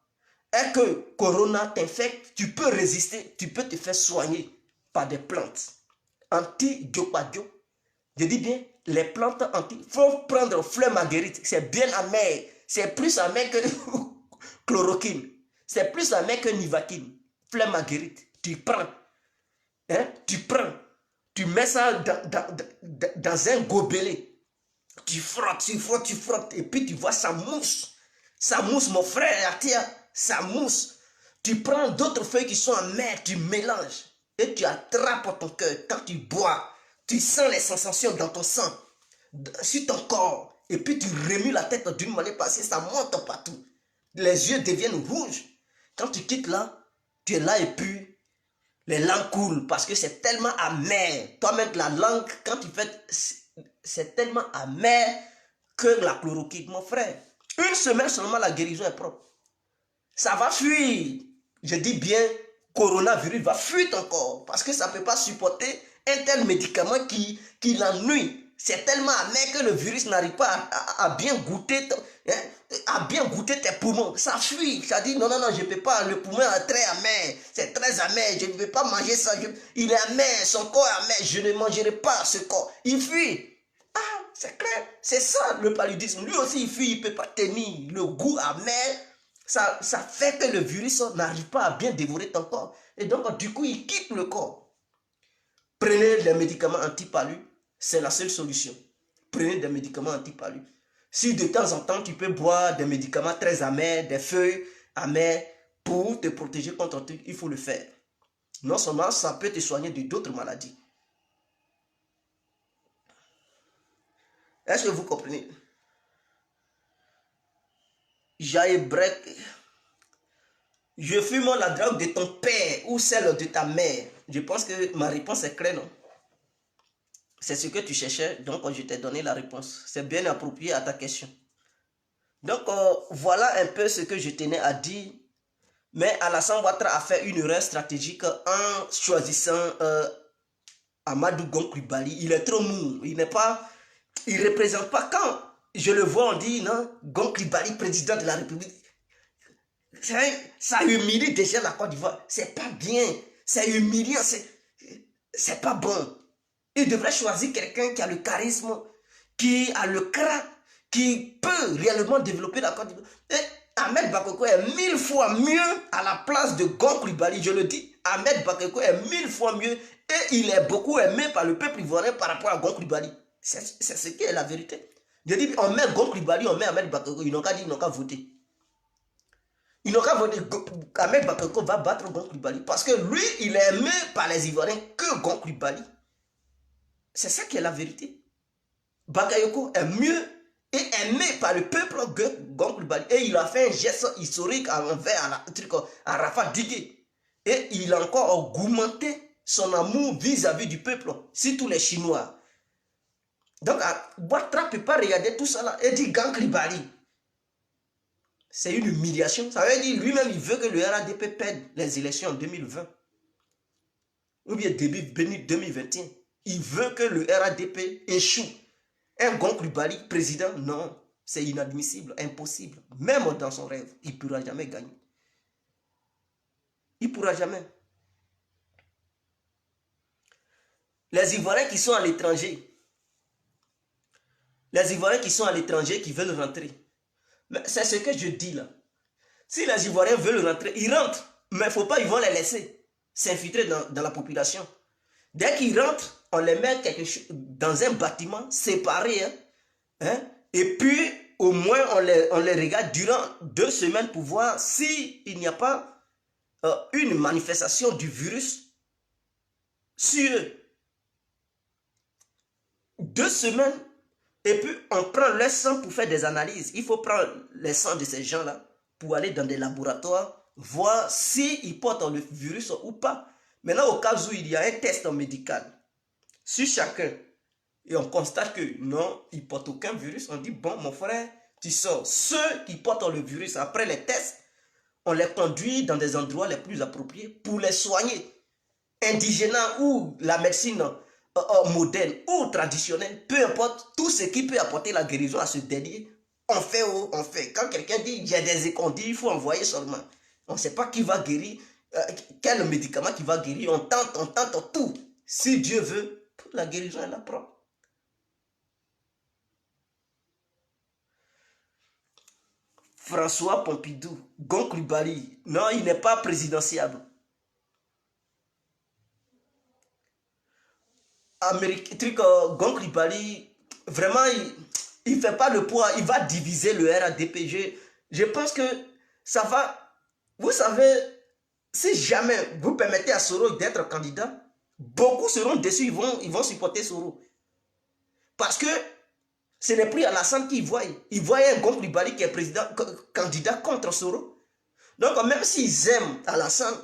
et que Corona t'infecte, tu peux résister, tu peux te faire soigner par des plantes. Anti-diopadio, je dis bien, les plantes anti, il faut prendre fleur marguerite, c'est bien amer, c'est plus amer que chloroquine, c'est plus amer que nivaquine. Fleur marguerite, tu prends, tu mets ça dans un gobelet, tu frottes, et puis tu vois ça mousse mon frère, tiens, ça mousse. Tu prends d'autres feuilles qui sont amères, tu mélanges, et tu attrapes ton cœur. Quand tu bois, tu sens les sensations dans ton sang, sur ton corps, et puis tu remues la tête d'une manière parce que ça monte partout. Les yeux deviennent rouges. Quand tu quittes là, tu es là et puis les langues coulent parce que c'est tellement amer. Toi-même, la langue, quand tu fais, c'est tellement amer que la chloroquine, mon frère. Une semaine seulement, la guérison est propre. Ça va fuir. Je dis bien, coronavirus va fuir ton corps parce que ça ne peut pas supporter un tel médicament qui l'ennuie. C'est tellement amer que le virus n'arrive pas à bien goûter tes poumons. Ça fuit. Ça dit non, je ne peux pas. Le poumon est très amer. C'est très amer. Je ne peux pas manger ça. Il est amer. Son corps est amer. Je ne mangerai pas ce corps. Il fuit. Ah, c'est clair. C'est ça le paludisme. Lui aussi, il fuit. Il ne peut pas tenir. Le goût amer, ça fait que le virus n'arrive pas à bien dévorer ton corps. Et donc, du coup, il quitte le corps. Prenez des médicaments anti-palu, c'est la seule solution. Prenez des médicaments anti-palu. Si de temps en temps tu peux boire des médicaments très amers, des feuilles amères pour te protéger contre tout, il faut le faire. Non seulement ça peut te soigner de d'autres maladies. Est-ce que vous comprenez? Jailbreak. Je fume la drogue de ton père ou celle de ta mère. Je pense que ma réponse est claire, non? C'est ce que tu cherchais, donc je t'ai donné la réponse. C'est bien approprié à ta question. Donc voilà un peu ce que je tenais à dire. Mais Alassane Ouattara a fait une erreur stratégique en choisissant Amadou Gon Coulibaly. Il est trop mou. Il ne représente pas. Quand je le vois, on dit non, Gon Coulibaly, président de la République. Ça humilie déjà la Côte d'Ivoire. C'est pas bien. C'est humiliant. C'est pas bon. Il devrait choisir quelqu'un qui a le charisme, qui a le cran, qui peut réellement développer la Côte d'Ivoire. Et Ahmed Bakayoko est 1000 fois mieux à la place de Gon Coulibaly. Je le dis, Ahmed Bakayoko est 1000 fois mieux et il est beaucoup aimé par le peuple ivoirien par rapport à Gon Coulibaly. C'est ce qui est la vérité. Je dis, on met Gon Coulibaly, on met Ahmed Bakayoko. Ils n'ont qu'à dire, ils n'ont qu'à voter. Ils n'ont qu'à voter. Ahmed Bakayoko va battre Gon Coulibaly parce que lui, il est aimé par les Ivoiriens que Gon Coulibaly. C'est ça qui est la vérité. Bakayoko est mieux et aimé par le peuple que Gon Coulibaly. Et il a fait un geste historique envers Arafat Digué. Et il a encore augmenté son amour vis-à-vis du peuple, surtout les Chinois. Donc, Ouattara ne peut pas regarder tout ça là et dire Gon Coulibaly. C'est une humiliation. Ça veut dire lui-même, il veut que le RADP perde les élections en 2020. Ou bien début 2021. Il veut que le RADP échoue. Un Gon Coulibaly, président, non. C'est inadmissible, impossible. Même dans son rêve, il ne pourra jamais gagner. Il ne pourra jamais. Les Ivoiriens qui sont à l'étranger, qui veulent rentrer, c'est ce que je dis là. Si les Ivoiriens veulent rentrer, ils rentrent. Mais il ne faut pas, ils vont les laisser s'infiltrer dans la population. Dès qu'ils rentrent, on les met dans un bâtiment séparé. Et puis, au moins, on les regarde durant 2 semaines pour voir s'il n'y a pas une manifestation du virus sur eux. 2 semaines. Et puis, on prend leur sang pour faire des analyses. Il faut prendre les sangs de ces gens-là pour aller dans des laboratoires, voir s'ils portent le virus ou pas. Maintenant, au cas où il y a un test médical sur chacun, et on constate que non, il ne porte aucun virus, on dit, bon, mon frère, tu sors. Ceux qui portent le virus, après les tests, on les conduit dans des endroits les plus appropriés pour les soigner. Indigénat ou la médecine moderne ou traditionnelle, peu importe, tout ce qui peut apporter la guérison à ce dernier, on fait. Quand quelqu'un dit, il y a des écondis, il faut envoyer seulement. On ne sait pas qui va guérir, quel médicament qui va guérir, on tente tout. Si Dieu veut, la guérison, elle apprend. François Pompidou, Gon Coulibaly, non, il n'est pas présidentiable. Gon Coulibaly, vraiment, il ne fait pas le poids, il va diviser le RADP. Je pense que ça va, vous savez, si jamais vous permettez à Soro d'être candidat, beaucoup seront déçus, ils vont supporter Soro. Parce que ce n'est plus Alassane qu'ils voient. Ils voient un Gon Coulibaly qui est candidat contre Soro. Donc même s'ils aiment Alassane,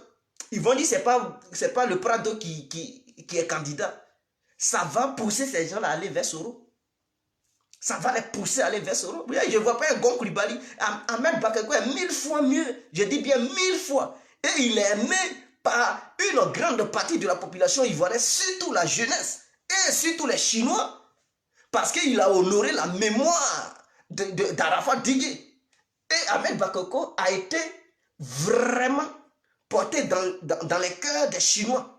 ils vont dire que ce n'est pas le Prado qui est candidat. Ça va pousser ces gens-là à aller vers Soro. Ça va les pousser à aller vers Soro. Je ne vois pas un Gon Coulibaly. Ahmed Bakayoko est 1000 fois mieux. Je dis bien 1000 fois. Et il est aimé par une grande partie de la population ivoirienne, surtout la jeunesse et surtout les Chinois. Parce qu'il a honoré la mémoire d'Arafat Digué. Et Ahmed Bakayoko a été vraiment porté dans les cœurs des Chinois.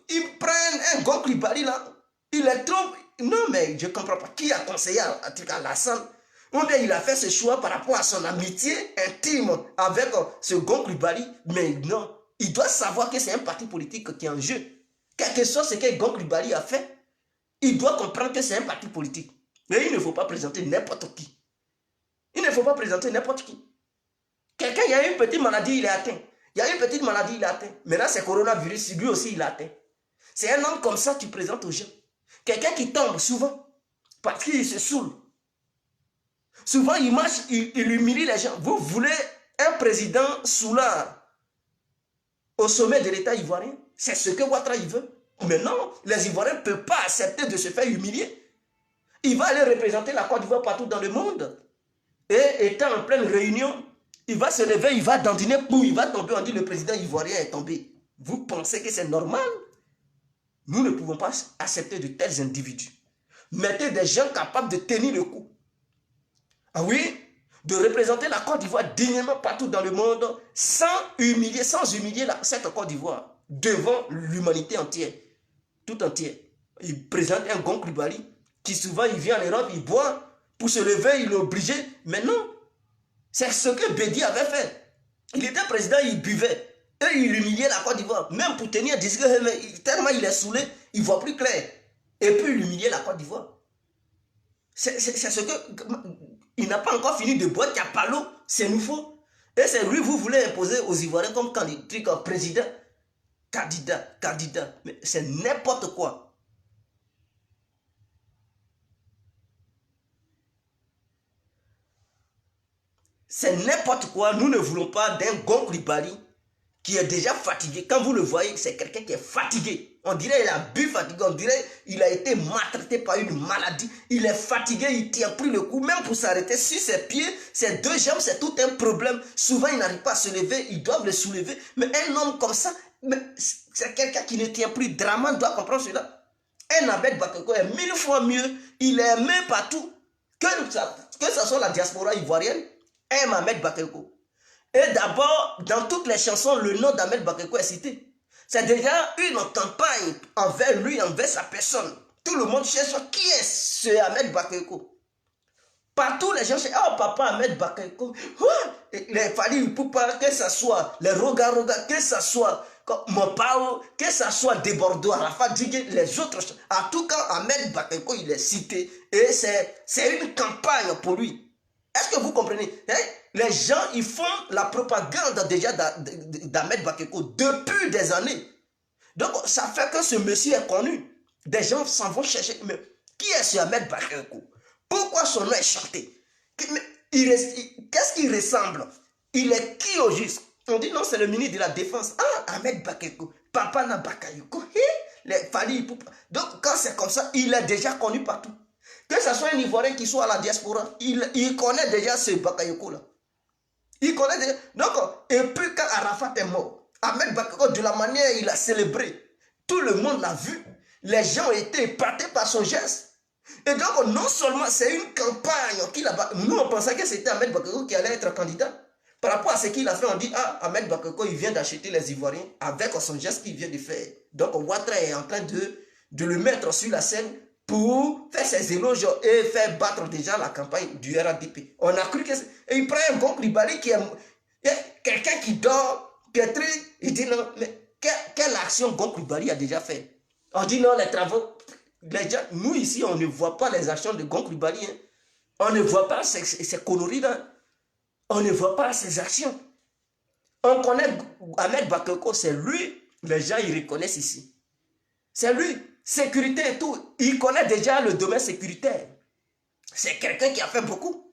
Ils prennent un Gon Coulibaly là, il est trop... Non mais je ne comprends pas. Qui a conseillé à Alassane? Ou bien il a fait ce choix par rapport à son amitié intime avec ce Gon Coulibaly. Mais non, il doit savoir que c'est un parti politique qui est en jeu. Quel que soit ce que Gon Coulibaly a fait, il doit comprendre que c'est un parti politique. Mais il ne faut pas présenter n'importe qui. Il ne faut pas présenter n'importe qui. Quelqu'un, il y a une petite maladie, il est atteint. Il y a une petite maladie, il est atteint. Maintenant, c'est coronavirus, lui aussi, il est atteint. C'est un homme comme ça que tu présentes aux gens. Quelqu'un qui tombe souvent parce qu'il se saoule. Souvent, il marche, il humilie les gens. Vous voulez un président saoulard au sommet de l'État ivoirien? C'est ce que Ouattara il veut. Mais non, les Ivoiriens ne peuvent pas accepter de se faire humilier. Il va aller représenter la Côte d'Ivoire partout dans le monde. Et étant en pleine réunion, il va se lever, il va dandiner, boum, il va tomber, on dit le président ivoirien est tombé. Vous pensez que c'est normal? Nous ne pouvons pas accepter de tels individus. Mettez des gens capables de tenir le coup. Ah oui, de représenter la Côte d'Ivoire dignement partout dans le monde sans humilier cette Côte d'Ivoire devant l'humanité entière, tout entière. Il présente un Gon Coulibaly qui souvent il vient en Europe, il boit, pour se lever, il est obligé. Mais non, c'est ce que Bédi avait fait. Il était président, il buvait. Et il humiliait la Côte d'Ivoire. Même pour tenir un discours, tellement il est saoulé, il ne voit plus clair. Et puis il humiliait la Côte d'Ivoire. C'est ce que... Il n'a pas encore fini de boire Diapalo, c'est nouveau. Et c'est lui, vous voulez imposer aux Ivoiriens comme candidat, président, candidat. Mais c'est n'importe quoi. C'est n'importe quoi. Nous ne voulons pas d'un Gon Coulibaly qui est déjà fatigué. Quand vous le voyez, c'est quelqu'un qui est fatigué. On dirait qu'il a bu fatigué. On dirait qu'il a été maltraité par une maladie. Il est fatigué, il ne tient plus le coup. Même pour s'arrêter sur ses pieds, ses deux jambes, c'est tout un problème. Souvent, il n'arrive pas à se lever. Ils doivent le soulever. Mais un homme comme ça, c'est quelqu'un qui ne tient plus. Draman doit comprendre cela. Un Ahmed Bakayoko est 1000 fois mieux. Il est aimé partout. Que ce soit la diaspora ivoirienne, aime Ahmed Bakayoko. Et d'abord, dans toutes les chansons, le nom d'Ahmed Bakayoko est cité. C'est déjà une campagne envers lui, envers sa personne. Tout le monde cherche qui est ce Ahmed Bakayoko. Partout, les gens cherchent, oh papa Ahmed Bakayoko. Les Fally Ipupa, que ce soit les Roga, que ce soit Mopao, que ce soit Debordo, Arafat Digue, les autres. En tout cas, Ahmed Bakayoko, il est cité. Et c'est une campagne pour lui. Est-ce que vous comprenez? Les gens, ils font la propagande déjà d'Ahmed Bakayoko depuis des années. Donc, ça fait que ce monsieur est connu. Des gens s'en vont chercher. Mais qui est ce Ahmed Bakayoko? Pourquoi son nom est chanté? Qu'est-ce qu'il ressemble? Il est qui au juste? On dit non, c'est le ministre de la Défense. Ah, Ahmed Bakayoko. Papa na Bakayoko. Les Fally Ipupa. Donc, quand c'est comme ça, il est déjà connu partout. Que ce soit un Ivoirien qui soit à la diaspora, il connaît déjà ce Bakayoko-là. Il connaît déjà. Donc, et puis quand Arafat est mort, Ahmed Bakayoko, de la manière il a célébré, tout le monde l'a vu. Les gens ont été épatés par son geste. Et donc, non seulement c'est une campagne qu'il a... Nous, on pensait que c'était Ahmed Bakayoko qui allait être candidat. Par rapport à ce qu'il a fait, on dit, ah, Ahmed Bakayoko, il vient d'acheter les Ivoiriens avec son geste qu'il vient de faire. Donc, Ouattara est en train de le mettre sur la scène pour faire ses éloges et faire battre déjà la campagne du RADP. On a cru que... Et il prend un Gon Coulibaly qui est... Quelqu'un qui dort, qui est triste, il dit non, mais quelle action Gon Coulibaly a déjà fait? On dit non, les travaux... Les gens, nous ici, on ne voit pas les actions de Gon Coulibaly. Hein. On ne voit pas ces conneries-là. On ne voit pas ces actions. On connaît Ahmed Bakayoko, c'est lui. Les gens, ils reconnaissent ici. C'est lui. Sécurité et tout. Il connaît déjà le domaine sécuritaire. C'est quelqu'un qui a fait beaucoup.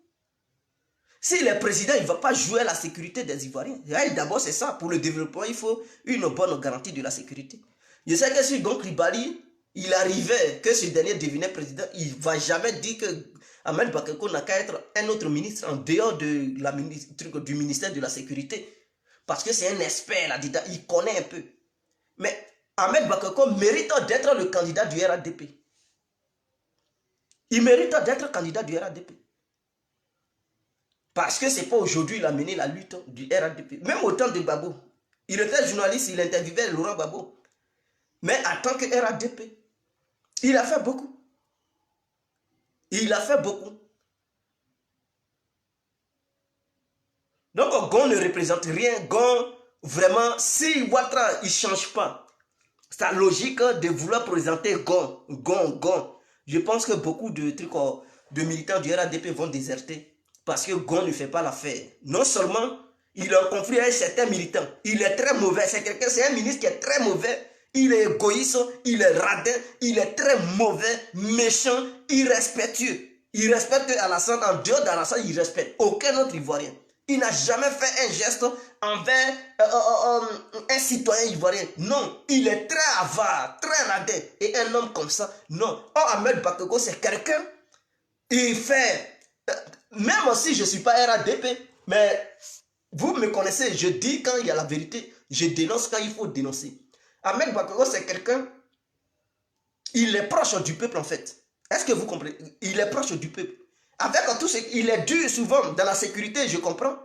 S'il est président, il ne va pas jouer à la sécurité des Ivoiriens. D'abord, c'est ça. Pour le développement, il faut une bonne garantie de la sécurité. Je sais que si Gon Coulibaly, il arrivait, que ce dernier devenait président, il ne va jamais dire que Ahmed Bakayoko n'a qu'à être un autre ministre en dehors de du ministère de la Sécurité. Parce que c'est un expert là-dedans, il connaît un peu. Mais Ahmed Bakayoko mérite d'être le candidat du RADP. Il mérite d'être candidat du RADP. Parce que ce n'est pas aujourd'hui qu'il a mené la lutte du RADP. Même au temps de Gbagbo. Il était journaliste, il interviewait Laurent Gbagbo. Mais en tant que RADP, il a fait beaucoup. Il a fait beaucoup. Donc, Gon ne représente rien. Gon, vraiment, si Ouattara, il ne change pas, sa logique de vouloir présenter Gon. Je pense que beaucoup de trucs de militants du RADP vont déserter parce que Gon ne fait pas l'affaire. Non seulement il est en conflit avec certains militants, il est très mauvais, c'est un ministre qui est très mauvais, il est égoïste, il est radin, il est très mauvais, méchant, irrespectueux. Il respecte Alassane, en dehors d'Alassane, il respecte aucun autre Ivoirien. Il n'a jamais fait un geste envers un citoyen ivoirien. Non, il est très avare, très radin. Et un homme comme ça, non. Oh, Ahmed Bakayoko, c'est quelqu'un, il fait... même si je ne suis pas RADP, mais vous me connaissez, je dis quand il y a la vérité, je dénonce quand il faut dénoncer. Ahmed Bakayoko, c'est quelqu'un, il est proche du peuple en fait. Est-ce que vous comprenez? Il est proche du peuple. Avec tout ce il est dur souvent dans la sécurité, je comprends.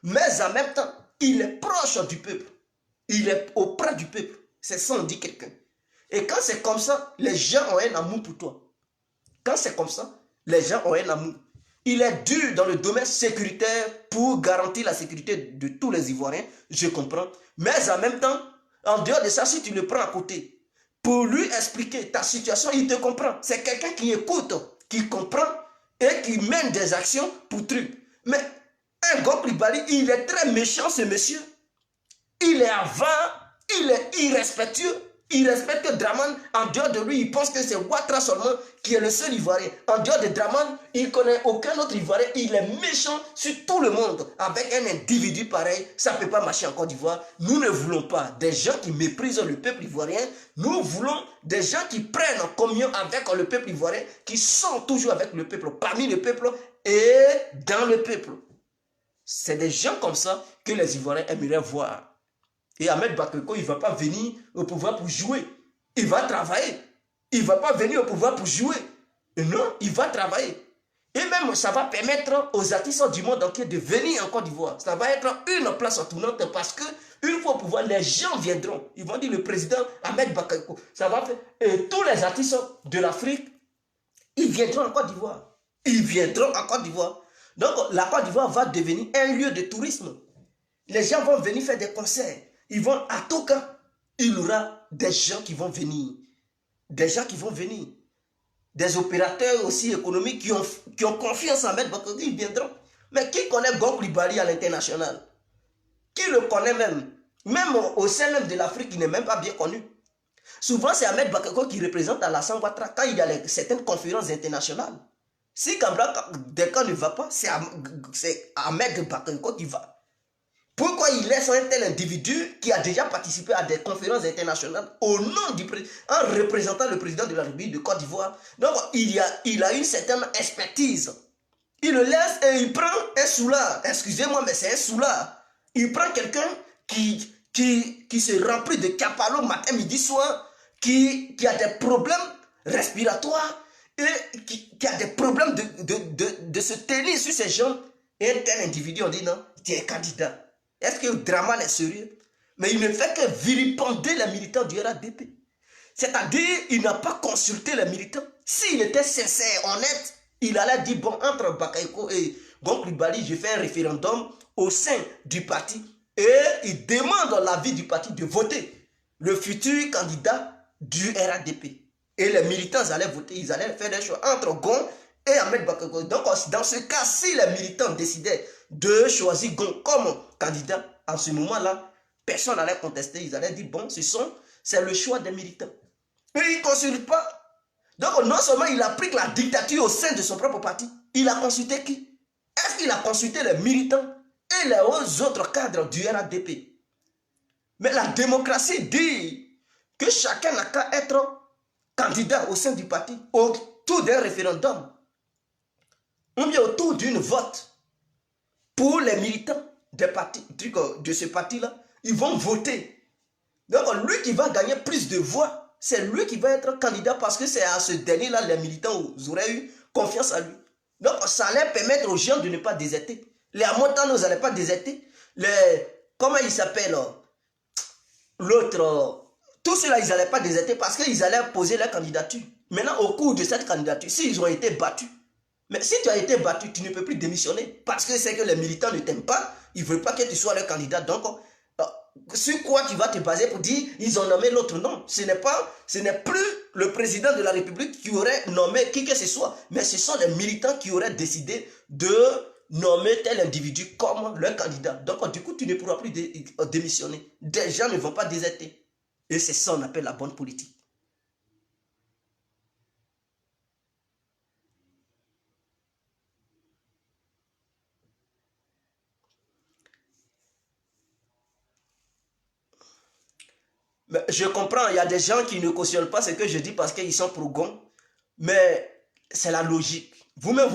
Mais en même temps, il est proche du peuple. Il est auprès du peuple. C'est ça, on dit quelqu'un. Et quand c'est comme ça, les gens ont un amour pour toi. Quand c'est comme ça, les gens ont un amour. Il est dur dans le domaine sécuritaire pour garantir la sécurité de tous les Ivoiriens, je comprends. Mais en même temps, en dehors de ça, si tu le prends à côté, pour lui expliquer ta situation, il te comprend. C'est quelqu'un qui écoute, qui comprend et qui mène des actions pour truc. Mais un Gon Coulibaly, il est très méchant ce monsieur. Il est avare, il est irrespectueux. Il respecte Draman. En dehors de lui, il pense que c'est Ouattara seulement qui est le seul Ivoirien. En dehors de Draman, il ne connaît aucun autre Ivoirien. Il est méchant sur tout le monde. Avec un individu pareil, ça ne peut pas marcher en Côte d'Ivoire. Nous ne voulons pas des gens qui méprisent le peuple ivoirien. Nous voulons des gens qui prennent en communion avec le peuple ivoirien, qui sont toujours avec le peuple, parmi le peuple et dans le peuple. C'est des gens comme ça que les Ivoiriens aimeraient voir. Et Ahmed Bakayoko, il ne va pas venir au pouvoir pour jouer. Il va travailler. Il ne va pas venir au pouvoir pour jouer. Non, il va travailler. Et même, ça va permettre aux artistes du monde entier de venir en Côte d'Ivoire. Ça va être une place tournante parce que une fois au pouvoir, les gens viendront. Ils vont dire le président Ahmed Bakayoko. Ça va faire. Et tous les artistes de l'Afrique, ils viendront en Côte d'Ivoire. Ils viendront en Côte d'Ivoire. Donc, la Côte d'Ivoire va devenir un lieu de tourisme. Les gens vont venir faire des concerts. Ils vont, à tout cas, il y aura des gens qui vont venir. Des gens qui vont venir. Des opérateurs aussi économiques qui ont confiance en Ahmed Bakayoko, ils viendront. Mais qui connaît Gon Coulibaly à l'international? Qui le connaît même? Même au sein même de l'Afrique, il n'est même pas bien connu. Souvent, c'est Ahmed Bakayoko qui représente Alassane Ouattara quand il y a certaines conférences internationales. Si Kambra Deka ne va pas, c'est Ahmed Bakayoko qui va. Pourquoi il laisse un tel individu qui a déjà participé à des conférences internationales au nom du président, en représentant le président de la République de Côte d'Ivoire? Donc, il a une certaine expertise. Il le laisse et il prend un soulard. Excusez-moi, mais c'est un soulard. Il prend quelqu'un qui se remplit de capalo matin, midi, soir, qui a des problèmes respiratoires et qui a des problèmes de se tenir sur ses jambes. Et un tel individu, on dit non, tu es candidat. Est-ce que Draman est sérieux? Mais il ne fait que vilipender les militants du RADP. C'est-à-dire, il n'a pas consulté les militants. S'il était sincère, honnête, il allait dire, bon, entre Bakayoko et Gon Coulibaly, je fais un référendum au sein du parti. Et il demande l'avis du parti de voter le futur candidat du RADP. Et les militants allaient voter, ils allaient faire des choix entre Gon et Ahmed Bakayoko. Donc, dans ce cas, si les militants décidaient de choisir Gon comme candidat, en ce moment-là, personne n'allait contester. Ils allaient dire, bon, c'est le choix des militants. Mais ils ne consultent pas. Donc, non seulement il applique la dictature au sein de son propre parti, il a consulté qui? Est-ce qu'il a consulté les militants et les autres cadres du RADP? Mais la démocratie dit que chacun n'a qu'à être candidat au sein du parti, autour d'un référendum, ou bien autour d'une vote. Pour les militants des partis, de ce parti-là, ils vont voter. Donc, lui qui va gagner plus de voix, c'est lui qui va être candidat parce que c'est à ce dernier-là, les militants auraient eu confiance à lui. Donc, ça allait permettre aux gens de ne pas déserter. Les Amontans n'allaient pas déserter. Comment il s'appelle? L'autre. Tous ceux-là, ils n'allaient pas déserter parce qu'ils allaient poser leur candidature. Maintenant, au cours de cette candidature, s'ils ont été battus, mais si tu as été battu, tu ne peux plus démissionner parce que c'est que les militants ne t'aiment pas, ils ne veulent pas que tu sois leur candidat. Donc, sur quoi tu vas te baser pour dire ils ont nommé l'autre? Non, ce n'est plus le président de la République qui aurait nommé qui que ce soit, mais ce sont les militants qui auraient décidé de nommer tel individu comme leur candidat. Donc du coup, tu ne pourras plus démissionner. Des gens ne vont pas déserter. Et c'est ça qu'on appelle la bonne politique. Mais je comprends, il y a des gens qui ne cautionnent pas ce que je dis parce qu'ils sont pro-gon, mais c'est la logique. Vous-même,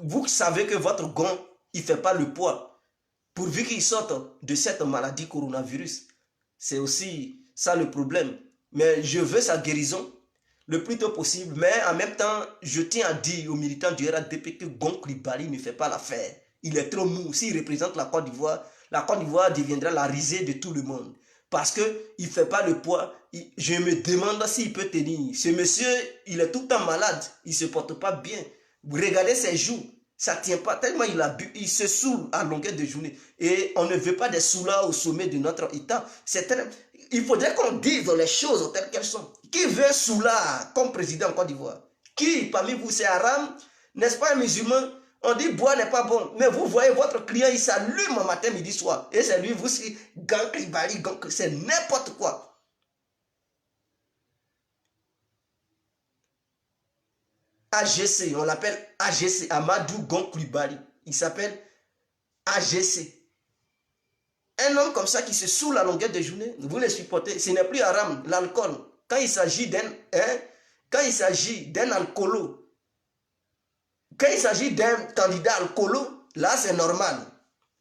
vous savez que votre gon, il ne fait pas le poids. Pourvu qu'il sorte de cette maladie coronavirus. C'est aussi ça le problème. Mais je veux sa guérison le plus tôt possible. Mais en même temps, je tiens à dire aux militants du RADP que Gon Coulibaly ne fait pas l'affaire. Il est trop mou. S'il représente la Côte d'Ivoire deviendra la risée de tout le monde. Parce qu'il ne fait pas le poids. Je me demande s'il peut tenir. Ce monsieur, il est tout le temps malade. Il ne se porte pas bien. Vous regardez ses joues. Ça ne tient pas. Tellement il a bu. Il se saoule à longueur de journée. Et on ne veut pas des soulards au sommet de notre État. Il faudrait qu'on dise les choses telles qu'elles sont. Qui veut un soulard comme président en Côte d'Ivoire? Qui parmi vous, c'est Aram? N'est-ce pas un musulman? On dit boire n'est pas bon. Mais vous voyez votre client, il s'allume matin, midi, soir. Et c'est lui, vous, Gon Coulibaly, c'est n'importe quoi. AGC, on l'appelle AGC, Amadou Gon Coulibaly. Il s'appelle AGC. Un homme comme ça qui se saoule à longueur de journée, vous le supportez. Ce n'est plus haram, l'alcool. Quand il s'agit d'un alcoolo, quand il s'agit d'un candidat alcoolo, là c'est normal.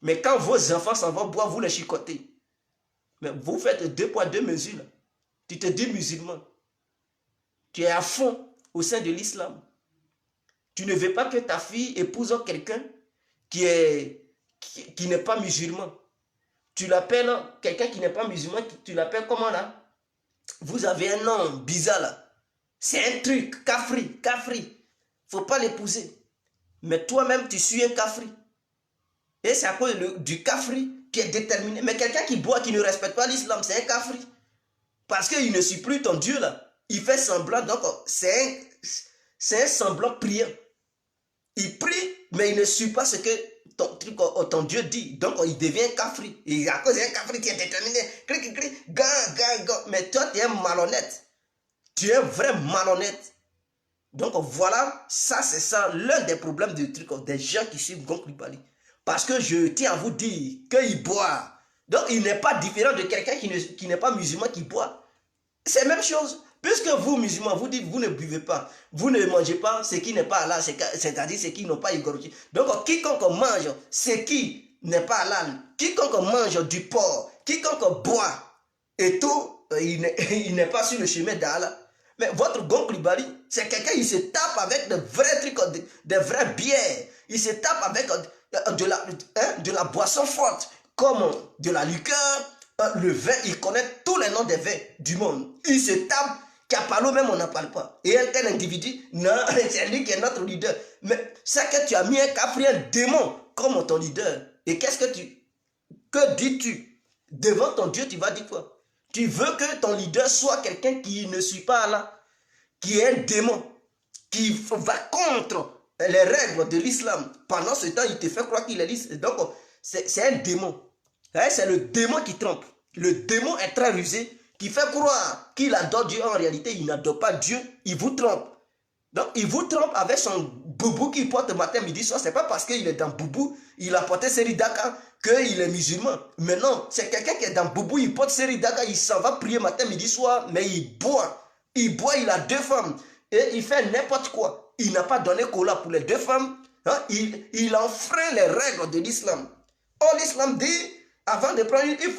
Mais quand vos enfants s'en vont boire, vous les chicotez. Mais vous faites 2 poids 2 mesures. Tu te dis musulman. Tu es à fond au sein de l'islam. Tu ne veux pas que ta fille épouse quelqu'un qui n'est pas musulman. Tu l'appelles, quelqu'un qui n'est pas musulman, tu l'appelles comment là? Vous avez un nom bizarre là. C'est un truc, kafri. Faut pas l'épouser. Mais toi-même, tu suis un kafri. Et c'est à cause du kafri qui est déterminé. Mais quelqu'un qui boit, qui ne respecte pas l'islam, c'est un kafri. Parce qu'il ne suit plus ton Dieu là. Il fait semblant, donc c'est un semblant priant. Il prie, mais il ne suit pas ce que ton Dieu dit. Donc il devient kafri. Et à cause d'un kafri qui est déterminé. Mais toi, tu es malhonnête. Tu es un vrai malhonnête. Donc voilà, ça c'est ça, l'un des problèmes des gens qui suivent Gon Coulibaly. Parce que je tiens à vous dire qu'il boit. Donc il n'est pas différent de quelqu'un qui n'est pas musulman qui boit. C'est la même chose. Puisque vous, musulmans, vous dites vous ne buvez pas, vous ne mangez pas ce qui n'est pas halal, c'est-à-dire ce qui n'ont pas égorgé. Donc quiconque mange ce qui n'est pas halal, quiconque mange du porc, quiconque boit et tout, il n'est pas sur le chemin d'Allah. Mais votre Gon Coulibaly, c'est quelqu'un qui se tape avec de vrais trucs, de vraies bières. Il se tape avec de la boisson forte, comme de la liqueur, le vin. Il connaît tous les noms des vins du monde. Il se tape. Capalo même, on n'en parle pas. Et un tel individu, non, c'est lui qui est notre leader. Mais c'est que tu as mis un kafri, un démon comme ton leader. Et que dis-tu? Devant ton Dieu, tu vas dire quoi? Tu veux que ton leader soit quelqu'un qui ne suit pas Allah, qui est un démon, qui va contre les règles de l'islam. Pendant ce temps, il te fait croire qu'il est l'islam. Donc, c'est un démon. C'est le démon qui trompe. Le démon est très rusé, qui fait croire qu'il adore Dieu. En réalité, il n'adore pas Dieu. Il vous trompe. Donc, il vous trompe avec son boubou qu'il porte matin, midi, soir. Ce n'est pas parce qu'il est dans boubou, il a porté Seridaka, qu'il est musulman. Mais non, c'est quelqu'un qui est dans boubou, il porte Seridaka, il s'en va prier matin, midi, soir, mais il boit. Il boit, il a 2 femmes. Et il fait n'importe quoi. Il n'a pas donné cola pour les 2 femmes. Hein? Il enfreint les règles de l'islam. Oh, l'islam dit, avant de prendre, il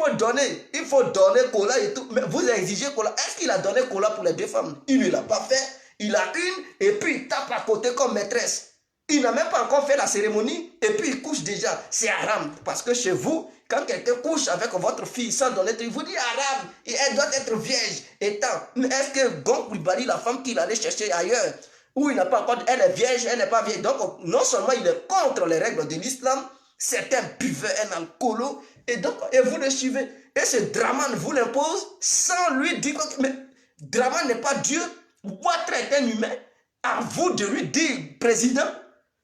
faut donner cola et tout. Mais vous exigez cola. Est-ce qu'il a donné cola pour les 2 femmes? Il ne l'a pas fait. Il a une et puis il tape à côté comme maîtresse. Il n'a même pas encore fait la cérémonie et puis il couche déjà. C'est haram. Parce que chez vous, quand quelqu'un couche avec votre fille sans donner, il vous dit haram. Et elle doit être vierge. Et tant. Mais est-ce que Gon Coulibaly, la femme qu'il allait chercher ailleurs, où il n'a pas encore, elle est vierge, elle n'est pas vierge. Donc non seulement il est contre les règles de l'islam, C'est un buveur, un alcoolo. Et donc, et vous le suivez. Et ce Draman vous l'impose sans lui dire que mais Draman n'est pas Dieu. Votre est un humain. À vous de lui dire, président,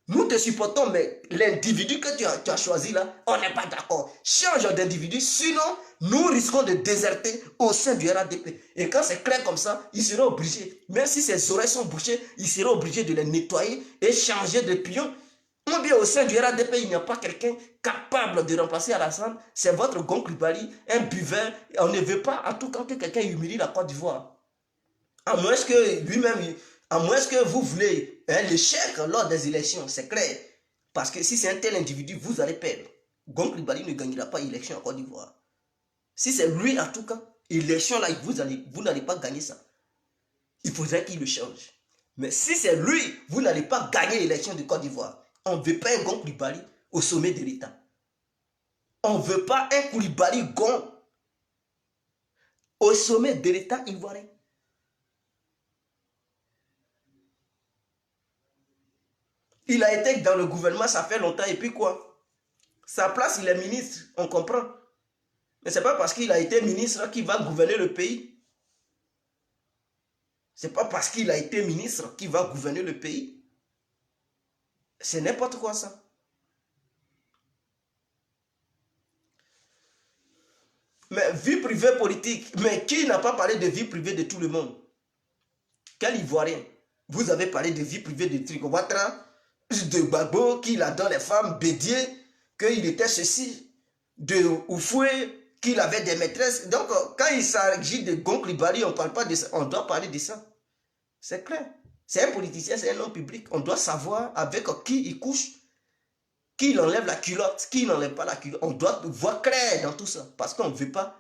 nous te supportons, mais l'individu que tu as choisi là, on n'est pas d'accord. Change d'individu, sinon nous risquons de déserter au sein du RADP. Et quand c'est clair comme ça, il sera obligé, même si ses oreilles sont bouchées, il sera obligé de les nettoyer et changer de pion. Ou bien au sein du RADP, il n'y a pas quelqu'un capable de remplacer Alassane. C'est votre Gon Coulibaly, un buveur. On ne veut pas, en tout cas, que quelqu'un humilie la Côte d'Ivoire. À moins que lui-même, à moins que vous voulez l'échec lors des élections, c'est clair. Parce que si c'est un tel individu, vous allez perdre. Gon Coulibaly ne gagnera pas l'élection en Côte d'Ivoire. Si c'est lui, en tout cas, élection là, vous n'allez pas gagner ça. Il faudrait qu'il le change. Mais si c'est lui, vous n'allez pas gagner l'élection de Côte d'Ivoire. On ne veut pas un Gon Coulibaly au sommet de l'État. On ne veut pas un Coulibaly Gon au sommet de l'État ivoirien. Il a été dans le gouvernement, ça fait longtemps, et puis quoi? Sa place, il est ministre, on comprend. Mais ce n'est pas parce qu'il a été ministre qu'il va gouverner le pays. Ce n'est pas parce qu'il a été ministre qu'il va gouverner le pays. C'est n'importe quoi ça. Mais vie privée politique, mais qui n'a pas parlé de vie privée de tout le monde? Quel Ivoirien? Vous avez parlé de vie privée de Triko Ouattara, de Gbagbo, qu'il adore les femmes, Bédié, qu'il était ceci, de Oufoué, qu'il avait des maîtresses. Donc, quand il s'agit de Gon Coulibaly, on ne parle pas de ça, on doit parler de ça. C'est clair. C'est un politicien, c'est un homme public. On doit savoir avec qui il couche, qui il enlève la culotte, qui n'enlève pas la culotte. On doit voir clair dans tout ça. Parce qu'on ne veut pas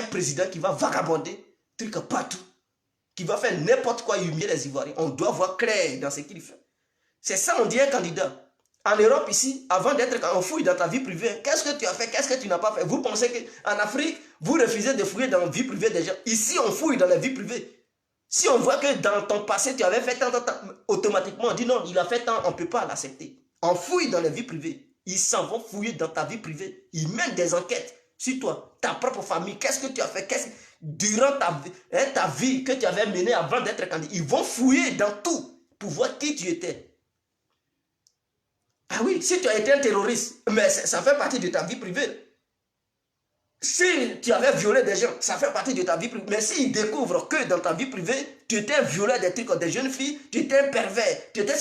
un président qui va vagabonder, truc partout, qui va faire n'importe quoi, humilier les Ivoiriens. On doit voir clair dans ce qu'il fait. C'est ça, on dit un candidat. En Europe, ici, avant d'être en fouille dans ta vie privée, qu'est-ce que tu as fait, qu'est-ce que tu n'as pas fait? Vous pensez qu'en Afrique, vous refusez de fouiller dans la vie privée des gens. Ici, on fouille dans la vie privée. Si on voit que dans ton passé, tu avais fait tant, automatiquement, on dit non, il a fait tant, on ne peut pas l'accepter. On fouille dans la vie privée. Ils s'en vont fouiller dans ta vie privée. Ils mènent des enquêtes sur toi, ta propre famille. Qu'est-ce que tu as fait? Durant ta vie que tu avais menée avant d'être candidat, ils vont fouiller dans tout pour voir qui tu étais. Ah oui, si tu as été un terroriste, mais ça fait partie de ta vie privée. Si tu avais violé des gens, ça fait partie de ta vie privée. Mais s'ils découvrent que dans ta vie privée, tu étais violé des trucs des jeunes filles, tu étais un pervers,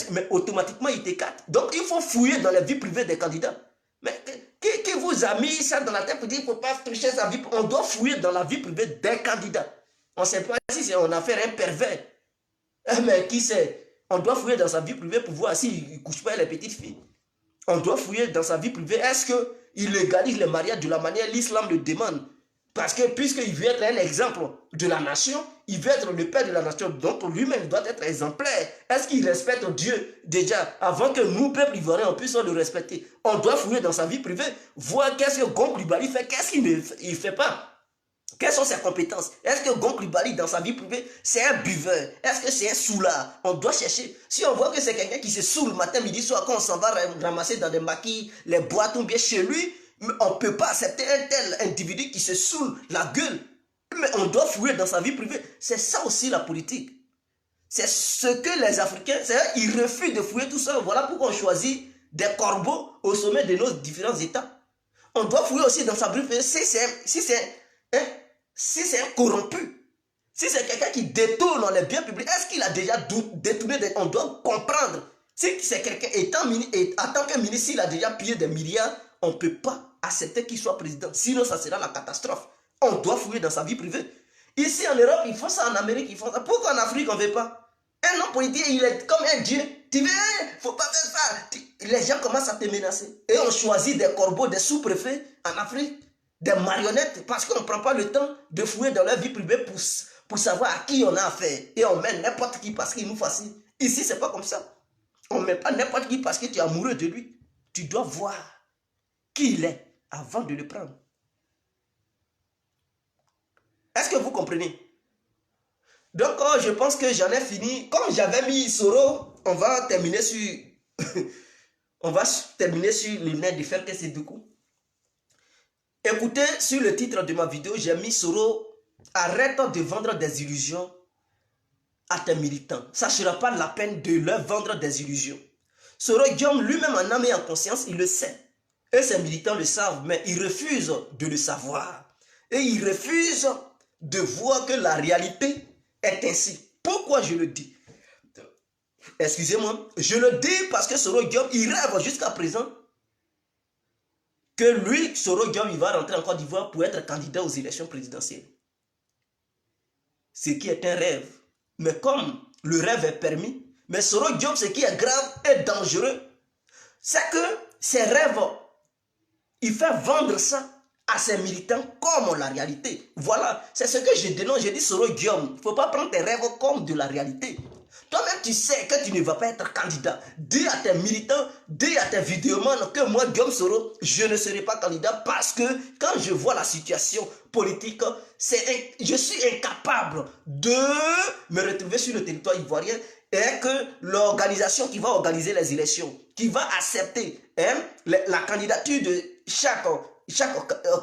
mais automatiquement ils t'écartent. Donc il faut fouiller dans la vie privée des candidats. Mais qui vous a mis ça dans la tête pour dire qu'il ne faut pas toucher sa vie? On doit fouiller dans la vie privée d'un candidat. On ne sait pas si c'est on a affaire à un pervers. Mais qui sait? On doit fouiller dans sa vie privée pour voir s'il ne couche pas les petites filles. On doit fouiller dans sa vie privée. Est-ce qu'il légalise les mariages de la manière l'islam le demande? Parce que puisqu'il veut être un exemple de la nation, il veut être le père de la nation, donc lui-même doit être exemplaire. Est-ce qu'il respecte Dieu déjà avant que nous, peuple ivoirien, on puisse le respecter? On doit fouiller dans sa vie privée, voir qu'est-ce que Gon Coulibaly fait, qu'est-ce qu'il ne fait pas. Quelles sont ses compétences? Est-ce que Gon Coulibaly, dans sa vie privée, c'est un buveur? Est-ce que c'est un soulard? On doit chercher. Si on voit que c'est quelqu'un qui se saoule matin, midi, soir, quand on s'en va ramasser dans des maquis, les boîtes ou bien chez lui, on ne peut pas accepter un tel individu qui se saoule la gueule. Mais on doit fouiller dans sa vie privée. C'est ça aussi la politique. C'est ce que les Africains, ils refusent de fouiller tout ça. Voilà pourquoi on choisit des corbeaux au sommet de nos différents États. On doit fouiller aussi dans sa vie privée. Si c'est un corrompu, si c'est quelqu'un qui détourne les biens publics, est-ce qu'il a déjà détourné on doit comprendre. Si c'est quelqu'un, en tant que ministre, s'il a déjà pillé des milliards, on ne peut pas accepter qu'il soit président. Sinon, ça sera la catastrophe. On doit fouiller dans sa vie privée. Ici en Europe, ils font ça, en Amérique, ils font ça. Pourquoi en Afrique, on ne veut pas? Un homme politique, il est comme un dieu. Tu veux, il ne faut pas faire ça. Les gens commencent à te menacer. Et on choisit des corbeaux, des sous-préfets en Afrique, des marionnettes, parce qu'on ne prend pas le temps de fouiller dans leur vie privée pour savoir à qui on a affaire. Et on met n'importe qui parce qu'il nous fascine. Ici, ce n'est pas comme ça. On ne met pas n'importe qui parce que tu es amoureux de lui. Tu dois voir qui il est avant de le prendre. Est-ce que vous comprenez? Donc, je pense que j'en ai fini. Comme j'avais mis Soro, on va terminer sur On va terminer sur le nerf de fer que c'est du coup. Écoutez, sur le titre de ma vidéo, j'ai mis Soro, arrête de vendre des illusions à tes militants. Ça ne sera pas la peine de leur vendre des illusions. Soro Guillaume lui-même en âme et en conscience, il le sait. Et ses militants le savent, mais ils refusent de le savoir. Et ils refusent de voir que la réalité est ainsi. Pourquoi je le dis? Excusez-moi, je le dis parce que Soro Guillaume, il rêve jusqu'à présent que lui, Soro Guillaume, il va rentrer en Côte d'Ivoire pour être candidat aux élections présidentielles. Ce qui est un rêve. Mais comme le rêve est permis, mais Soro Guillaume, ce qui est grave et dangereux, c'est que ses rêves, il fait vendre ça à ses militants comme la réalité. Voilà, c'est ce que je dénonce. Je dis Soro Guillaume, il ne faut pas prendre tes rêves comme de la réalité. Toi-même, tu sais que tu ne vas pas être candidat. Dis à tes militants, dis à tes vidéomans que moi, Guillaume Soro, je ne serai pas candidat parce que quand je vois la situation politique, je suis incapable de me retrouver sur le territoire ivoirien et que l'organisation qui va organiser les élections, qui va accepter la candidature de chaque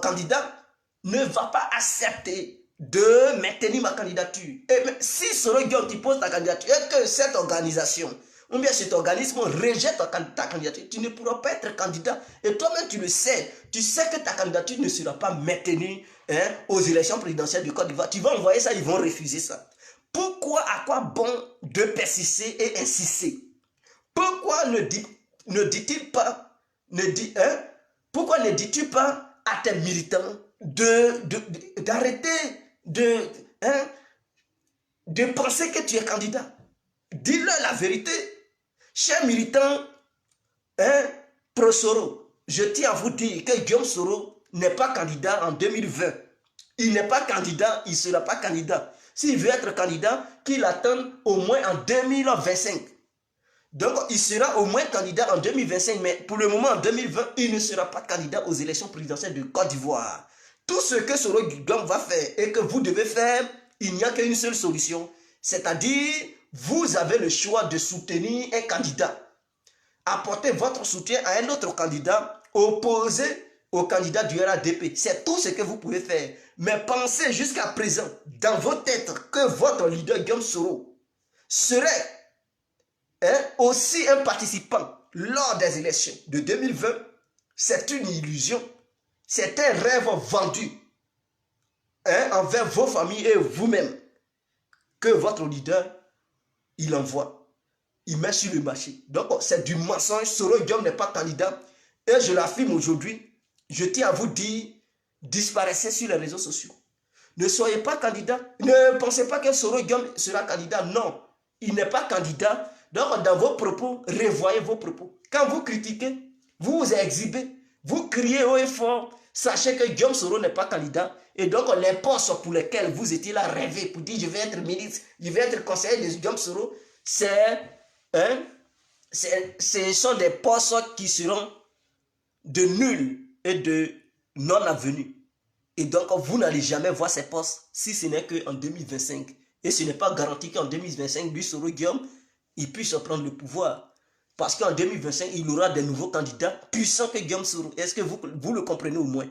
candidat, ne va pas accepter de maintenir ma candidature. Et si Soro Guillaume tu poses ta candidature et que cette organisation ou bien cet organisme rejette ta candidature, tu ne pourras pas être candidat. Et toi-même tu le sais. Tu sais que ta candidature ne sera pas maintenue aux élections présidentielles de Côte d'Ivoire. Tu vas envoyer ça, ils vont refuser ça. Pourquoi, à quoi bon de persister et insister? Pourquoi ne dit-il pas, pourquoi ne dis-tu pas à tes militants d'arrêter de penser que tu es candidat? Dis-leur la vérité. Chers militants, pro Soro, je tiens à vous dire que Guillaume Soro n'est pas candidat en 2020. Il n'est pas candidat, il ne sera pas candidat. S'il veut être candidat, qu'il attende au moins en 2025. Donc, il sera au moins candidat en 2025, mais pour le moment, en 2020, il ne sera pas candidat aux élections présidentielles de Côte d'Ivoire. Tout ce que Soro Guillaume va faire et que vous devez faire, il n'y a qu'une seule solution. C'est-à-dire, vous avez le choix de soutenir un candidat. Apportez votre soutien à un autre candidat opposé au candidat du RADP. C'est tout ce que vous pouvez faire. Mais pensez jusqu'à présent, dans vos têtes, que votre leader Guillaume Soro serait aussi un participant lors des élections de 2020. C'est une illusion. C'est un rêve vendu envers vos familles et vous-même que votre leader, il envoie. Il met sur le marché. Donc, c'est du mensonge. Soro Guillaume n'est pas candidat. Et je l'affirme aujourd'hui. Je tiens à vous dire, disparaissez sur les réseaux sociaux. Ne soyez pas candidat. Ne pensez pas que Soro Guillaume sera candidat. Non, il n'est pas candidat. Donc, dans vos propos, revoyez vos propos. Quand vous critiquez, vous vous exhibez, vous criez haut et fort. Sachez que Guillaume Soro n'est pas candidat. Et donc, les postes pour lesquels vous étiez là rêvé pour dire je vais être ministre, je vais être conseiller de Guillaume Soro, ce sont des postes qui seront de nuls et de non avenus. Et donc, vous n'allez jamais voir ces postes si ce n'est qu'en 2025. Et ce n'est pas garanti qu'en 2025, lui, Soro Guillaume, il puisse prendre le pouvoir. Parce qu'en 2025, il aura des nouveaux candidats puissants que Guillaume Soro. Est-ce que vous le comprenez au moins?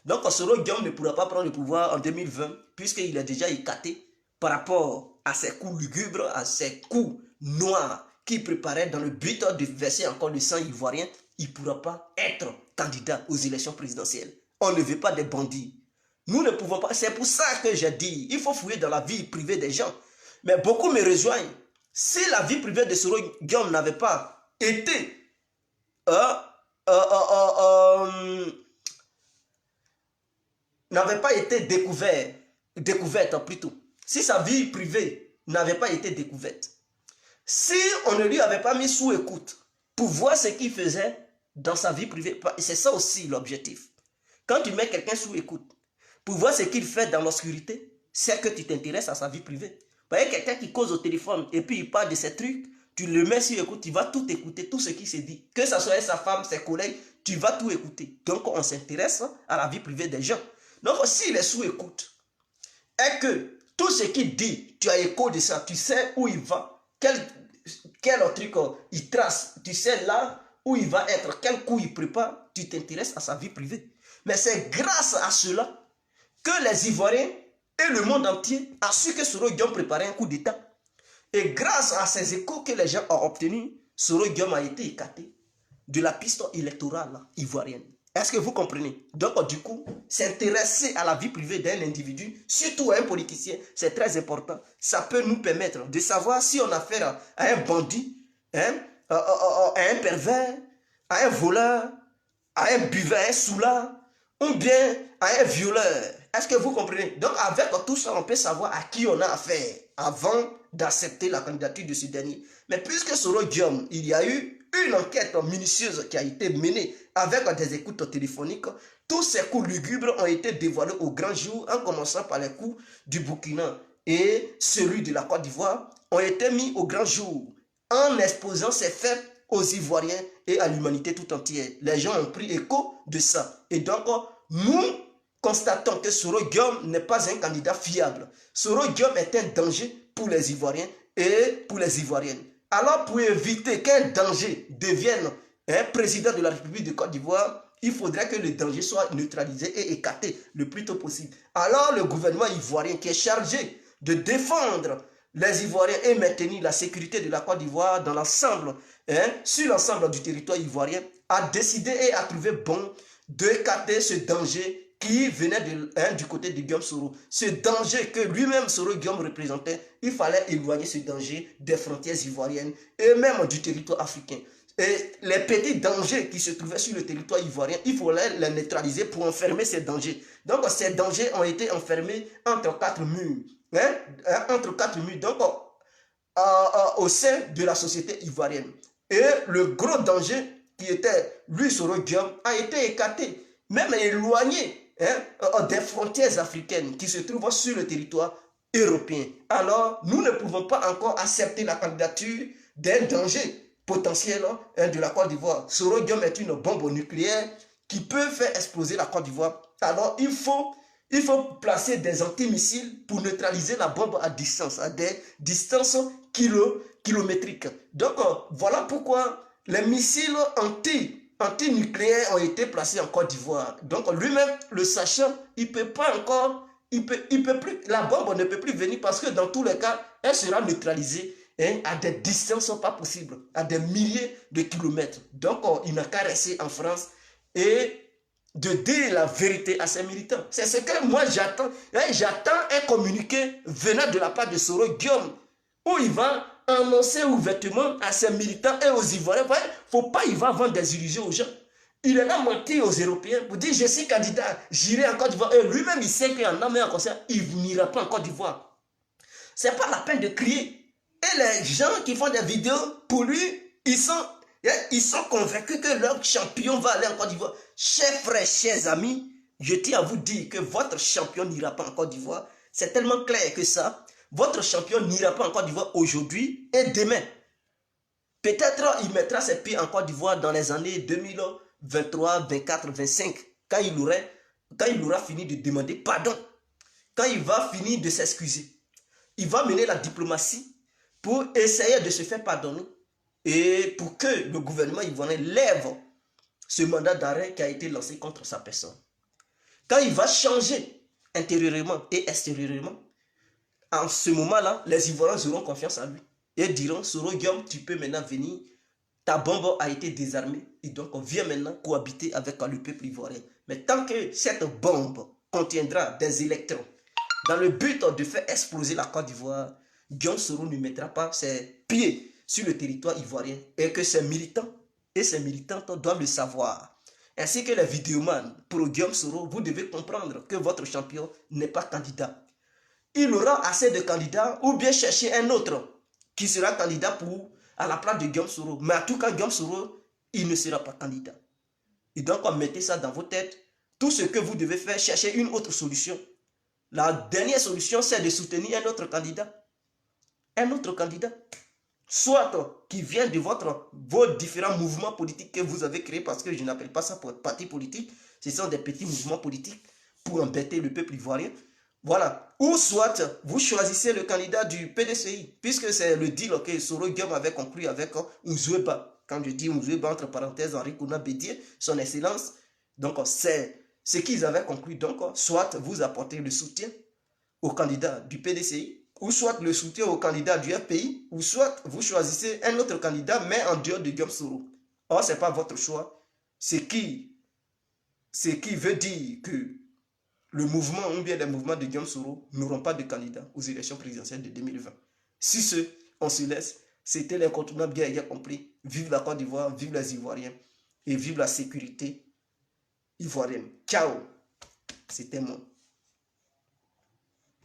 Donc, Soro Guillaume ne pourra pas prendre le pouvoir en 2020 puisqu'il est déjà écarté par rapport à ses coups lugubres, à ses coups noirs qu'il préparait dans le but de verser encore le sang ivoirien. Il ne pourra pas être candidat aux élections présidentielles. On ne veut pas des bandits. Nous ne pouvons pas. C'est pour ça que j'ai dit, il faut fouiller dans la vie privée des gens. Mais beaucoup me rejoignent. Si la vie privée de Soro Guillaume n'avait pas été découverte plutôt. Si sa vie privée n'avait pas été découverte, si on ne lui avait pas mis sous écoute pour voir ce qu'il faisait dans sa vie privée, c'est ça aussi l'objectif. Quand tu mets quelqu'un sous écoute pour voir ce qu'il fait dans l'obscurité, c'est que tu t'intéresses à sa vie privée. Vous voyez quelqu'un qui cause au téléphone et puis il parle de ces trucs, tu le mets sur écoute, tu vas tout écouter, tout ce qui se dit. Que ce soit sa femme, ses collègues, tu vas tout écouter. Donc on s'intéresse à la vie privée des gens. Donc s'il est sous écoute, et que tout ce qu'il dit, tu as écho de ça, tu sais où il va, quel truc il trace, tu sais là où il va être, quel coup il prépare, tu t'intéresses à sa vie privée. Mais c'est grâce à cela que les Ivoiriens et le monde entier a su que Soro Guillaume préparait un coup d'État. Et grâce à ces échos que les gens ont obtenus, Soro Guillaume a été écarté de la piste électorale ivoirienne. Est-ce que vous comprenez? Donc, du coup, s'intéresser à la vie privée d'un individu, surtout à un politicien, c'est très important. Ça peut nous permettre de savoir si on a affaire à un bandit, hein, à un pervers, à un voleur, à un buveur, à un soulard, ou bien à un violeur. Est-ce que vous comprenez? Donc, avec tout ça, on peut savoir à qui on a affaire avant d'accepter la candidature de ce dernier. Mais puisque Soro Guillaume, il y a eu une enquête minutieuse qui a été menée avec des écoutes téléphoniques, tous ces coups lugubres ont été dévoilés au grand jour, en commençant par les coups du Burkina et celui de la Côte d'Ivoire, ont été mis au grand jour en exposant ces faits aux Ivoiriens et à l'humanité tout entière. Les gens ont pris écho de ça. Et donc, nous constatons que Soro Guillaume n'est pas un candidat fiable. Soro Guillaume est un danger pour les Ivoiriens et pour les Ivoiriennes. Alors, pour éviter qu'un danger devienne président de la République de Côte d'Ivoire, il faudrait que le danger soit neutralisé et écarté le plus tôt possible. Alors, le gouvernement ivoirien qui est chargé de défendre les Ivoiriens et maintenir la sécurité de la Côte d'Ivoire dans l'ensemble, sur l'ensemble du territoire ivoirien, a décidé et a trouvé bon d'écarter ce danger qui venait du côté de Guillaume Soro. Ce danger que lui-même Soro Guillaume représentait, il fallait éloigner ce danger des frontières ivoiriennes et même du territoire africain. Et les petits dangers qui se trouvaient sur le territoire ivoirien, il fallait les neutraliser pour enfermer ces dangers. Donc ces dangers ont été enfermés entre quatre murs. Entre quatre murs, donc au sein de la société ivoirienne. Et le gros danger qui était, lui, Soro Guillaume, a été écarté, même éloigné des frontières africaines qui se trouvent sur le territoire européen. Alors, nous ne pouvons pas encore accepter la candidature d'un danger potentiel de la Côte d'Ivoire. Soro Guillaume est une bombe nucléaire qui peut faire exploser la Côte d'Ivoire. Alors, il faut placer des antimissiles pour neutraliser la bombe à distance, à des distances kilométriques. Donc, voilà pourquoi les missiles antinucléaires ont été placés en Côte d'Ivoire. Donc, lui-même, le sachant, il peut pas encore, il peut plus, la bombe ne peut plus venir parce que dans tous les cas, elle sera neutralisée à des distances pas possibles, à des milliers de kilomètres. Donc, il n'a qu'à rester en France et de dire la vérité à ses militants. C'est ce que moi j'attends. J'attends un communiqué venant de la part de Soro Guillaume où il va annoncer ouvertement à ses militants et aux Ivoiriens. Il ne faut pas, il va vendre des illusions aux gens. Il est là menti aux Européens pour dire je suis candidat, j'irai en Côte d'Ivoire. Et lui-même, il sait qu'il y en a mais en concert, il n'ira pas en Côte d'Ivoire. Ce n'est pas la peine de crier. Et les gens qui font des vidéos, pour lui, ils sont convaincus que leur champion va aller en Côte d'Ivoire. Chers frères, chers amis, je tiens à vous dire que votre champion n'ira pas en Côte d'Ivoire. C'est tellement clair que ça. Votre champion n'ira pas en Côte d'Ivoire aujourd'hui et demain. Peut-être il mettra ses pieds en Côte d'Ivoire dans les années 2023, 24, 25, quand il aura fini de demander pardon, quand il va finir de s'excuser. Il va mener la diplomatie pour essayer de se faire pardonner et pour que le gouvernement ivoirien lève ce mandat d'arrêt qui a été lancé contre sa personne. Quand il va changer intérieurement et extérieurement, en ce moment-là, les Ivoiriens auront confiance en lui et diront, Soro Guillaume, tu peux maintenant venir, ta bombe a été désarmée et donc on vient maintenant cohabiter avec le peuple ivoirien. Mais tant que cette bombe contiendra des électrons dans le but de faire exploser la Côte d'Ivoire, Guillaume Soro ne mettra pas ses pieds sur le territoire ivoirien et que ses militants et ses militantes doivent le savoir. Ainsi que les vidéomans pour Guillaume Soro, vous devez comprendre que votre champion n'est pas candidat. Il aura assez de candidats ou bien chercher un autre qui sera candidat à la place de Guillaume Soro. Mais en tout cas, Guillaume Soro, il ne sera pas candidat. Et donc, mettez ça dans vos têtes. Tout ce que vous devez faire, chercher une autre solution. La dernière solution, c'est de soutenir un autre candidat. Un autre candidat. Soit qui vient de vos différents mouvements politiques que vous avez créés, parce que je n'appelle pas ça pour parti politique. Ce sont des petits mouvements politiques pour embêter le peuple ivoirien. Voilà. Ou soit, vous choisissez le candidat du PDCI, puisque c'est le deal que Soro Guillaume avait conclu avec Ouzoueba Quand je dis Mzoueba, entre parenthèses, Henri Kouna Bédié, son excellence, donc c'est ce qu'ils avaient conclu. Donc, soit vous apportez le soutien au candidat du PDCI, ou soit le soutien au candidat du FPI, ou soit vous choisissez un autre candidat, mais en dehors de Guillaume Soro. Or, ce n'est pas votre choix. Ce qui veut dire que le mouvement ou bien les mouvements de Guillaume Soro n'auront pas de candidat aux élections présidentielles de 2020. Si ce, on se laisse. C'était l'incontournable bien compris. Vive la Côte d'Ivoire, vive les Ivoiriens et vive la sécurité ivoirienne. Ciao. C'était moi.